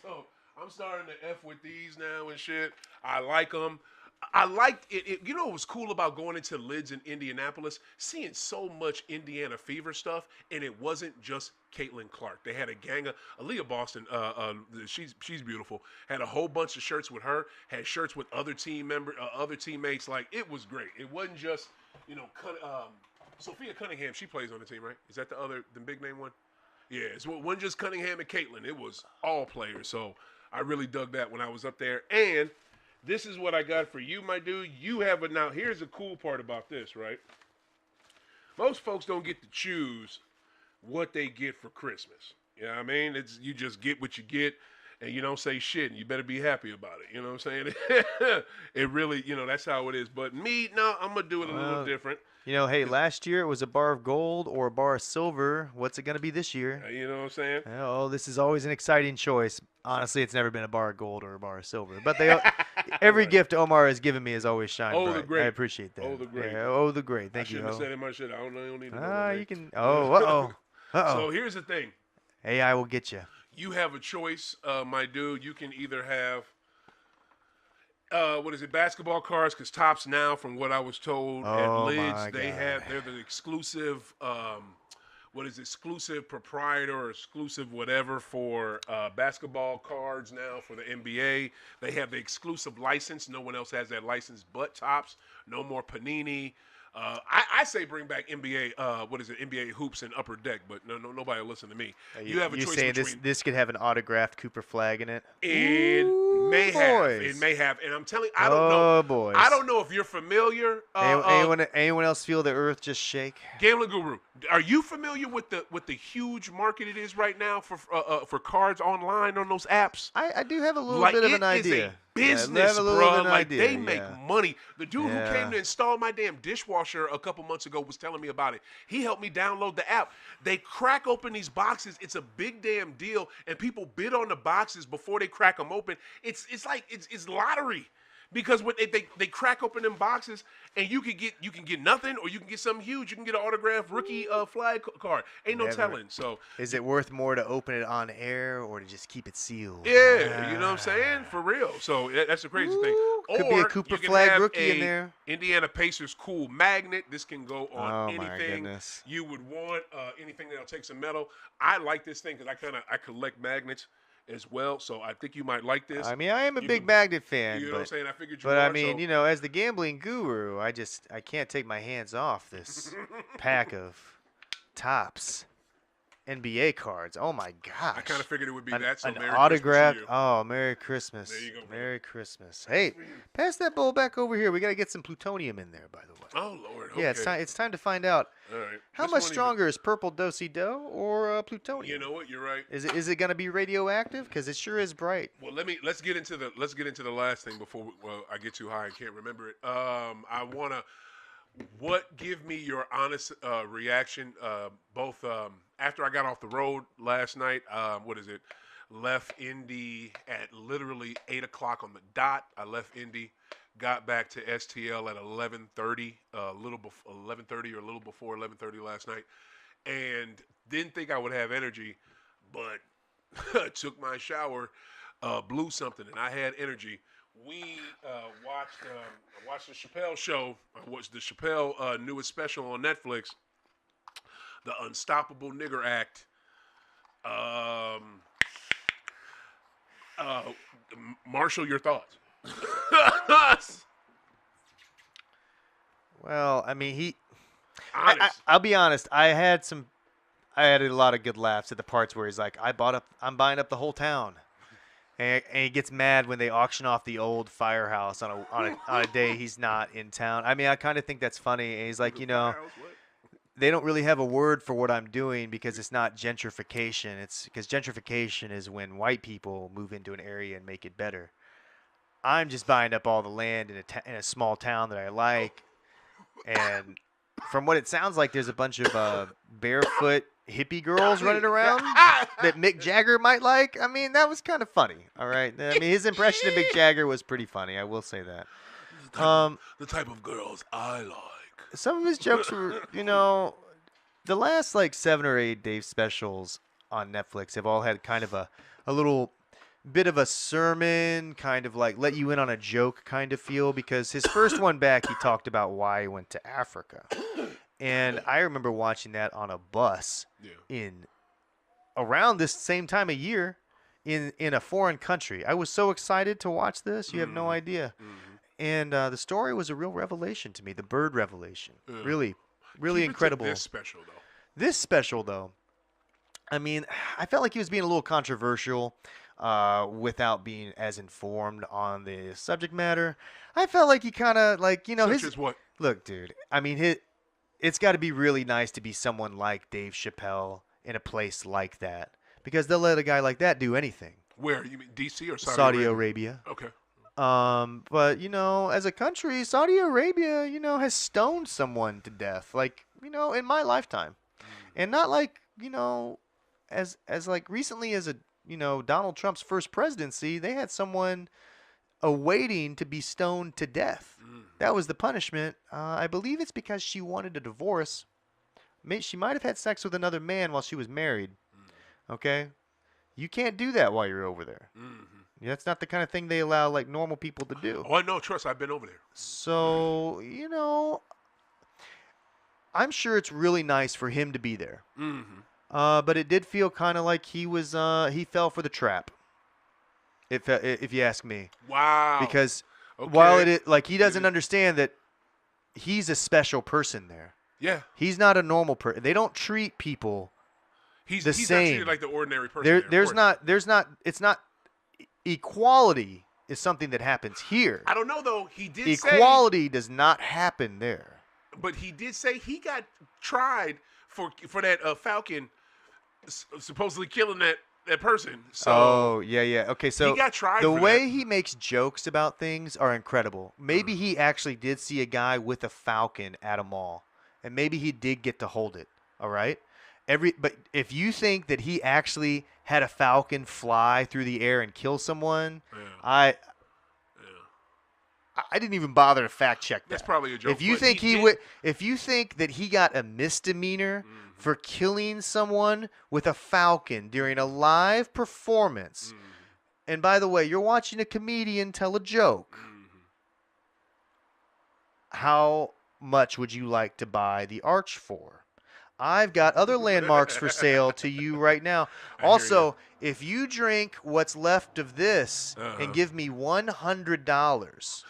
So I'm starting to F with these now and shit. I like them. I liked it. You know what was cool about going into Lids in Indianapolis? Seeing so much Indiana Fever stuff, and it wasn't just Caitlin Clark. They had a gang of Aaliyah Boston. She's beautiful. Had a whole bunch of shirts with her. Had shirts with other teammates. Like, it was great. It wasn't just Sophia Cunningham. She plays on the team, right? Is that the big name one? Yeah, it wasn't just Cunningham and Caitlin. It was all players. So I really dug that when I was up there. And this is what I got for you, my dude. You have it now. Here's the cool part about this, right? Most folks don't get to choose what they get for Christmas. You know what I mean? You just get what you get, and you don't say shit, and you better be happy about it. You know what I'm saying? It really, that's how it is. But me, no, I'm going to do it a little different. Hey, last year it was a bar of gold or a bar of silver. What's it going to be this year? You know what I'm saying? Oh, this is always an exciting choice. Honestly, it's never been a bar of gold or a bar of silver. But every gift Omar has given me has always shined bright. The great. I appreciate that. The great. Yeah, the great. Thank you. I shouldn't have said it in my shit. I don't need to know. You can. Uh-oh. So here's the thing. AI will get you. You have a choice, my dude. You can either have basketball cards, because Topps now, from what I was told at Lids, they're the exclusive exclusive proprietor or exclusive whatever for basketball cards now for the NBA. They have the exclusive license. No one else has that license but Topps. No more Panini. I say bring back NBA, NBA hoops and Upper Deck, but nobody will listen to me. You have a choice saying between this could have an autographed Cooper flag in it? It may have, and I'm telling you, I don't know. Boys. I don't know if you're familiar. Anyone else feel the earth just shake? Gambling Guru, are you familiar with the huge market it is right now for cards online on those apps? I do have a little bit of an idea. Business, bro. Like, they make money. The dude who came to install my damn dishwasher a couple months ago was telling me about it. He helped me download the app. They crack open these boxes. It's a big damn deal, and people bid on the boxes before they crack them open. It's like lottery. Because what they crack open them boxes and you can get nothing or you can get something huge. You can get an autographed rookie flag card. Ain't no telling. So is it worth more to open it on air or to just keep it sealed? yeah, you know what I'm saying? For real. So that's the crazy thing. Could be a Cooper Flag rookie in there. Indiana Pacers cool magnet. This can go on my anything goodness. you would want. Anything that'll take some metal. I like this thing because I collect magnets as well, so I think you might like this. I mean, I am a big magnet fan. You know what I'm saying? I figured you But are, I mean, so. you know, as the gambling guru, I can't take my hands off this pack of Topps NBA cards. Oh my gosh! I kind of figured it would be that. So an Merry autograph. Christmas to you. Oh, Merry Christmas! There you go, brother. Merry Christmas. Hey, pass that bowl back over here. We gotta get some plutonium in there, by the way. Oh Lord. Okay. Yeah, it's time to find out. All right. How This much won't even- stronger is purple do-si-do or plutonium? You know what? You're right. Is it gonna be radioactive? Because it sure is bright. Well, let's get into the last thing before I get too high and can't remember it. I wanna. Give me your honest reaction? Both after I got off the road last night. What is it? Left Indy at literally 8 o'clock on the dot. I left Indy, got back to STL at 11:30, a little before 11:30 or a little before 11:30 last night, and didn't think I would have energy, but took my shower, blew something, and I had energy. We watched the Chappelle show. I watched the Chappelle newest special on Netflix, The Unstoppable Nigger Act. Marshall, your thoughts? Well, I mean, Honest. I'll be honest. I had a lot of good laughs at the parts where he's like, I'm buying up the whole town. And he gets mad when they auction off the old firehouse on a day he's not in town. I mean, I kind of think that's funny. And he's like, you know, they don't really have a word for what I'm doing because it's not gentrification. It's because gentrification is when white people move into an area and make it better. I'm just buying up all the land in a small town that I like. And from what it sounds like, there's a bunch of barefoot hippie girls running around that Mick Jagger might like. I mean, that was kind of funny. All right. I mean, his impression of Mick Jagger was pretty funny. I will say that. The type of girls I like. Some of his jokes were, you know, the last like 7 or 8 Dave specials on Netflix have all had kind of a little bit of a sermon, kind of like let you in on a joke kind of feel, because his first one back, he talked about why he went to Africa. And I remember watching that on a bus in around this same time of year in a foreign country. I was so excited to watch this. You have no idea. And the story was a real revelation to me, the bird revelation. Really incredible. This special, though, I mean, I felt like he was being a little controversial without being as informed on the subject matter. I felt like he kind of, like, you know. Such as what? Look, dude, I mean, it's got to be really nice to be someone like Dave Chappelle in a place like that, because they'll let a guy like that do anything. Where? You mean D.C. or Saudi Arabia? Okay. But, you know, as a country, Saudi Arabia, you know, has stoned someone to death, like, you know, in my lifetime. And not like, you know, as like recently as you know, Donald Trump's first presidency, they had someone awaiting to be stoned to death. That was the punishment. I believe it's because she wanted a divorce. She might have had sex with another man while she was married. Okay? You can't do that while you're over there. That's not the kind of thing they allow, like, normal people to do. Oh, I know. Trust, I've been over there. So, you know, I'm sure it's really nice for him to be there. But it did feel kind of like he fell for the trap, if you ask me. Wow. Because while he doesn't understand that he's a special person there. Yeah. He's not a normal person. They don't treat people he's the same. Not treated like the ordinary person. It's not equality is something that happens here. I don't know, though. He did equality does not happen there. But he did say he got tried for that Falcon supposedly killing that person. So yeah. Okay, so he got tried. The way he makes jokes about things are incredible. Maybe he actually did see a guy with a Falcon at a mall, and maybe he did get to hold it. All right. But if you think that he actually had a Falcon fly through the air and kill someone, I didn't even bother to fact check that. That's probably a joke. If you think if you think that he got a misdemeanor for killing someone with a falcon during a live performance, and by the way, you're watching a comedian tell a joke, how much would you like to buy the arch for? I've got other landmarks for sale to you right now. Also, if you drink what's left of this and give me $100,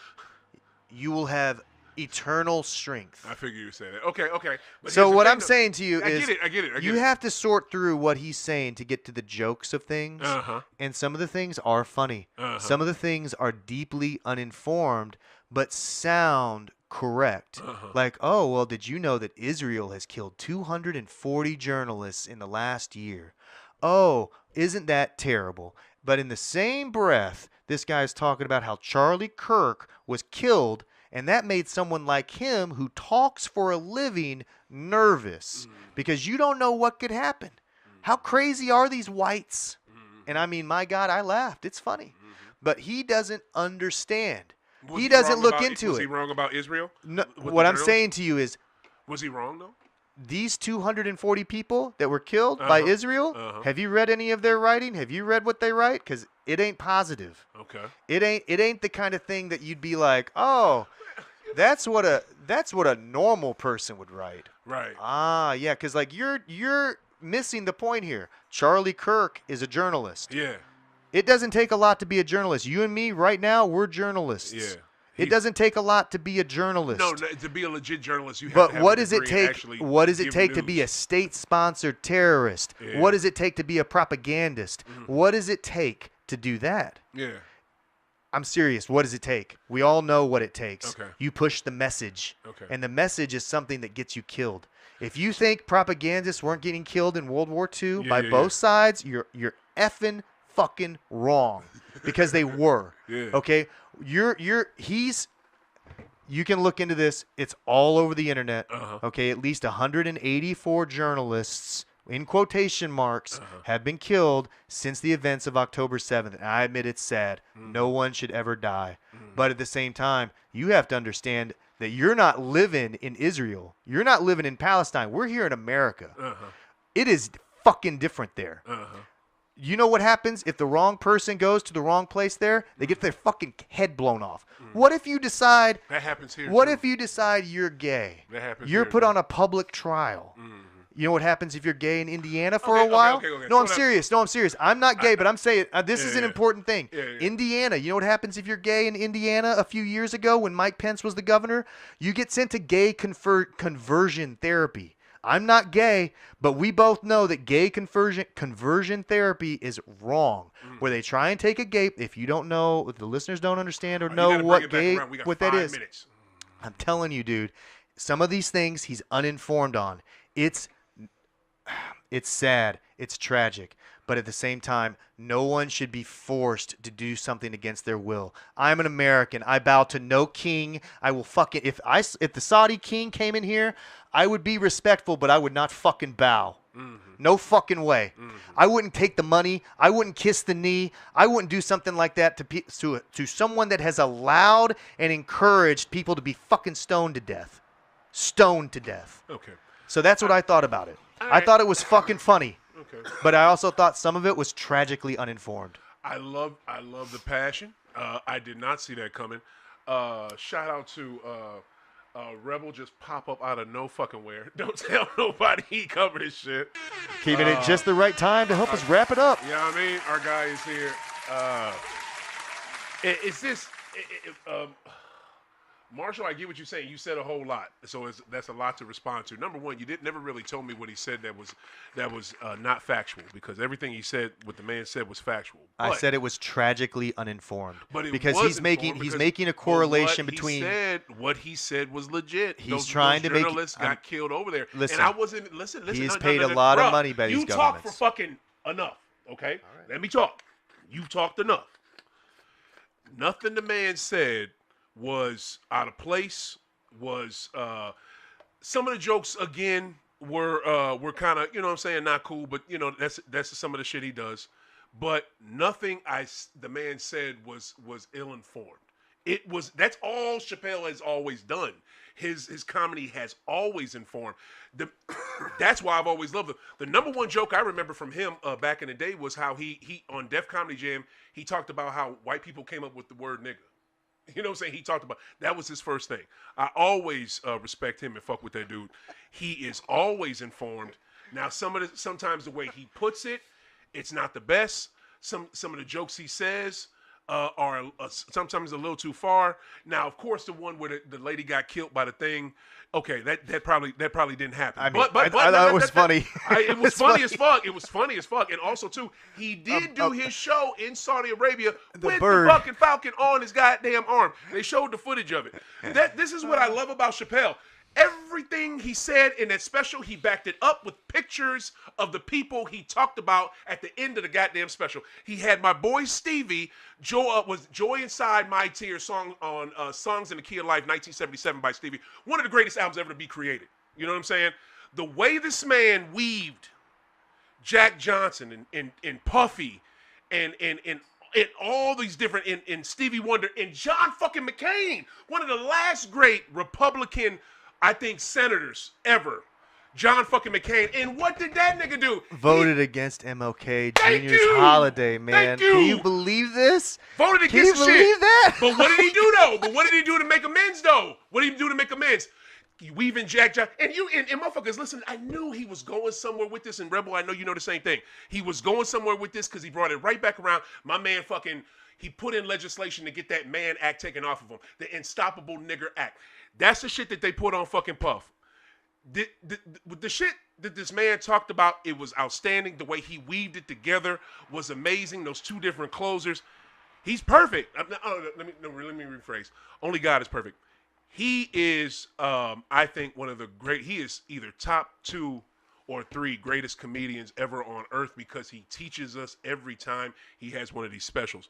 you will have eternal strength. I figure you say that. Okay. But so what I'm saying to you is, I get it. You have to sort through what he's saying to get to the jokes of things. And some of the things are funny. Some of the things are deeply uninformed, but sound correct. Like, oh, well, did you know that Israel has killed 240 journalists in the last year? Oh, isn't that terrible? But in the same breath, this guy's talking about how Charlie Kirk was killed, and that made someone like him who talks for a living nervous because you don't know what could happen. How crazy are these whites? And I mean, my God, I laughed. It's funny. But he doesn't understand. He doesn't look into it. Was he wrong about Israel? No, what I'm saying to you is, was he wrong though? These 240 people that were killed by Israel, have you read any of their writing? Have you read what they write? Because it ain't positive. Okay. It ain't the kind of thing that you'd be like, oh, that's what a normal person would write. Right. Ah, yeah, because like you're missing the point here. Charlie Kirk is a journalist. Yeah. It doesn't take a lot to be a journalist. You and me right now, we're journalists. Yeah. It doesn't take a lot to be a journalist. No, to be a legit journalist, you have but to have what a does it degree take? What does it take to be a state-sponsored terrorist? Yeah. What does it take to be a propagandist? What does it take to do that? Yeah. I'm serious. What does it take? We all know what it takes. Okay. You push the message. Okay. And the message is something that gets you killed. If you think propagandists weren't getting killed in World War II by both sides, you're effing fucking wrong, because they were. Yeah. Okay? You can look into this. It's all over the internet. Okay? At least 184 journalists, in quotation marks, have been killed since the events of October 7th. And I admit it's sad. No one should ever die. But at the same time, you have to understand that you're not living in Israel. You're not living in Palestine. We're here in America. It is fucking different there. You know what happens if the wrong person goes to the wrong place there? They get their fucking head blown off. What if you decide... That happens here, What too. if you decide you're gay? That happens You're here, put too. on a public trial. You know what happens if you're gay in Indiana for a while? Okay. No, I'm serious. No, I'm serious. I'm not gay, but I'm saying this is an important thing. Yeah. Indiana, you know what happens if you're gay in Indiana a few years ago when Mike Pence was the governor? You get sent to gay conversion therapy. I'm not gay, but we both know that gay conversion therapy is wrong. Where they try and take a gay, if you don't know, if the listeners don't understand or know what that is. Minutes. I'm telling you, dude, some of these things he's uninformed on. It's sad. It's tragic. But at the same time, no one should be forced to do something against their will. I'm an American. I bow to no king. I will fucking if the Saudi king came in here, I would be respectful, but I would not fucking bow. No fucking way. I wouldn't take the money. I wouldn't kiss the knee. I wouldn't do something like that to someone that has allowed and encouraged people to be fucking stoned to death. Stoned to death. Okay. So that's what I thought about it. I thought it was fucking funny. Okay. But I also thought some of it was tragically uninformed. I love the passion. I did not see that coming. Shout out to Rebel, just pop up out of no fucking where. Don't tell nobody he covered his shit. Keeping it just the right time to help us wrap it up. You know what I mean? Our guy is here. Marshall, I get what you're saying. You said a whole lot, so that's a lot to respond to. Number one, you never really told me what he said that was not factual, because everything he said, what the man said, was factual. But, I said it was tragically uninformed, but because he's making a correlation between what he said was legit. He's trying to make journalists got killed over there, listen, and I wasn't listen. He's paid a lot of money by these governments. You talk for fucking enough, okay? Right. Let me talk. You've talked enough. Nothing the man said was out of place. Was some of the jokes again were kind of, you know what I'm saying, not cool, but you know that's some of the shit he does. But nothing the man said was ill-informed. That's all Chappelle has always done. His comedy has always informed. That's why I've always loved him. The number one joke I remember from him back in the day was how he on Def Comedy Jam, he talked about how white people came up with the word nigga. You know what I'm saying? He talked about, that was his first thing. I always respect him and fuck with that dude. He is always informed. Now, sometimes the way he puts it, it's not the best. Some of the jokes he says are sometimes a little too far. Now, of course, the one where the lady got killed by the thing, okay, that probably didn't happen. I mean, I thought it was funny. It was funny as fuck. It was funny as fuck. And also, too, he did do his show in Saudi Arabia with the fucking falcon on his goddamn arm. They showed the footage of it. This is what I love about Chappelle. Everything he said in that special, he backed it up with pictures of the people he talked about at the end of the goddamn special. He had my boy Stevie, was Joy Inside My Tears song on Songs in the Key of Life, 1977 by Stevie. One of the greatest albums ever to be created. You know what I'm saying? The way this man weaved Jack Johnson and Puffy and all these different, in Stevie Wonder and John fucking McCain, one of the last great Republican, I think, senators ever, John fucking McCain. And what did that nigga do? Voted against MLK Jr.'s holiday, man. Can you believe this? Voted against the shit. Can you believe that? But what did he do, though? What did he do to make amends, though? What did he do to make amends? Weaving Jack Johnson. And motherfuckers, listen, I knew he was going somewhere with this. And Rebel, I know you know the same thing. He was going somewhere with this because he brought it right back around. My man fucking, he put in legislation to get that Mann Act taken off of him. The Unstoppable Nigger Act. That's the shit that they put on fucking Puff. The shit that this man talked about, it was outstanding. The way he weaved it together was amazing. Those two different closers. He's perfect. Let me rephrase. Only God is perfect. He is, I think, one of the great, he is either top 2 or 3 greatest comedians ever on earth because he teaches us every time he has one of these specials.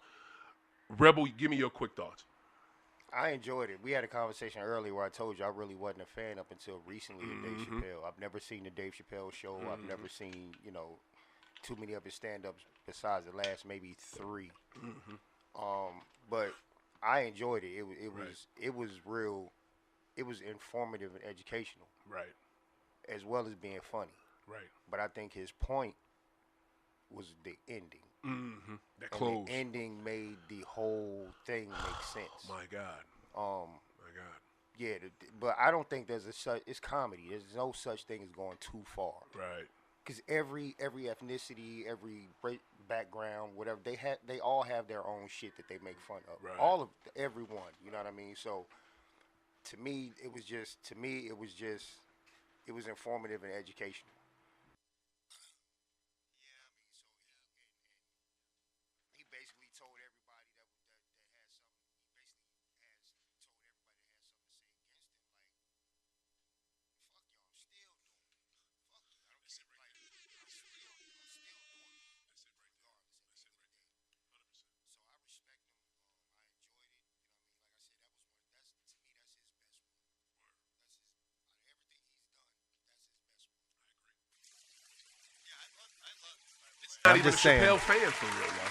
Rebel, give me your quick thoughts. I enjoyed it. We had a conversation earlier where I told you I really wasn't a fan up until recently of Dave Chappelle. I've never seen the Dave Chappelle show. I've never seen, too many of his stand-ups besides the last maybe 3. But I enjoyed it. It was real. It was informative and educational. Right. As well as being funny. Right. But I think his point was the ending. That close. The ending made the whole thing make sense. My God. My God. Yeah, but I don't think it's comedy. There's no such thing as going too far. Right. Because every ethnicity, every background, whatever they all have their own shit that they make fun of. Right. Everyone. You know what I mean? So, to me, it was informative and educational. Not even a Chappelle fan for real, y'all.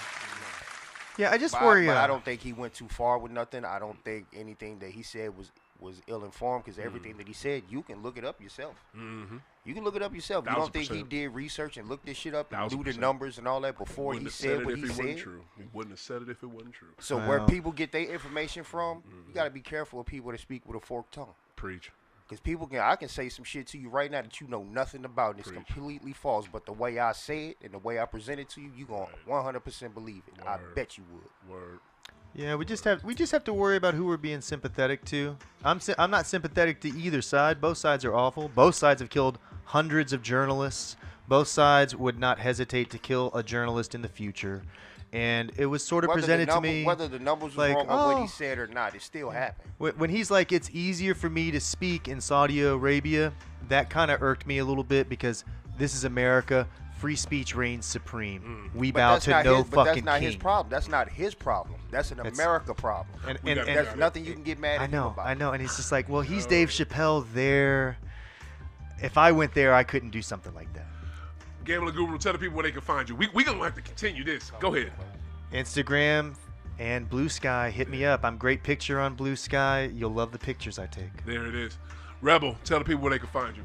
Yeah, I just worry. But I don't think he went too far with nothing. I don't think anything that he said was ill-informed because everything that he said, you can look it up yourself. You can look it up yourself. You don't think he did research and looked this shit up and knew the numbers and all that before he said what he said? He wouldn't have said it if it wasn't true. So where people get their information from, you got to be careful of people that speak with a forked tongue. Preach. Because I can say some shit to you right now that you know nothing about, and it's completely false. But the way I say it and the way I present it to you, you gonna 100% believe it. I bet you would. Word. Yeah, we just have to worry about who we're being sympathetic to. I'm not sympathetic to either side. Both sides are awful. Both sides have killed hundreds of journalists. Both sides would not hesitate to kill a journalist in the future. And it was sort of presented to me. Whether the numbers were wrong or what he said or not, it still happened. When he's like, it's easier for me to speak in Saudi Arabia, that kind of irked me a little bit because this is America. Free speech reigns supreme. We bow to no fucking king. But that's not his problem. That's not his problem. That's an America problem. And there's nothing you can get mad at him about. I know. And he's just like, well, he's Dave Chappelle there. If I went there, I couldn't do something like that. Gambling Guru, tell the people where they can find you. We gonna have to continue this. Go ahead. Instagram And Blue Sky, hit me up. I'm great picture on Blue Sky. You'll love the pictures I take. There it is. Rebel, tell the people where they can find you.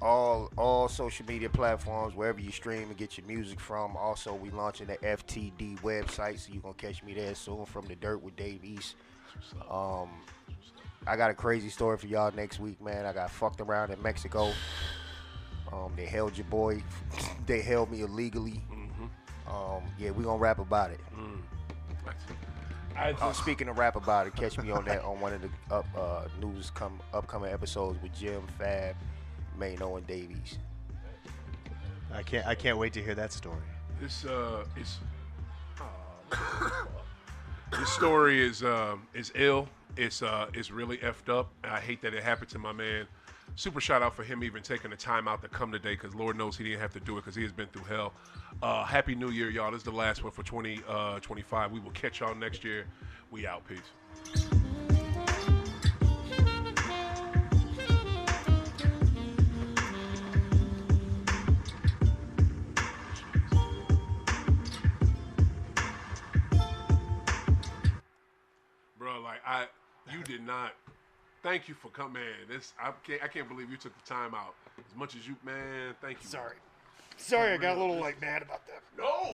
All social media platforms, wherever you stream and get your music from. Also, we launching the FTD website, so you're going to catch me there soon, From the Dirt with Dave East. I got a crazy story for y'all next week, man. I got fucked around in Mexico. They held your boy. They held me illegally. Yeah, we gonna rap about it. Speaking of rap about it, catch me on that on one of the upcoming episodes with Jim, Fab, Mano, and Davies. I can't wait to hear that story. This story is ill. It's really effed up. I hate that it happened to my man. Super shout out for him even taking the time out to come today, because Lord knows he didn't have to do it because he has been through hell. Happy New Year, y'all. This is the last one for 2025. We will catch y'all next year. We out. Peace. Bro, like you did not. Thank you for coming. I can't believe you took the time out. As much as you, man. Thank you. Sorry, I got a little mad about that. No.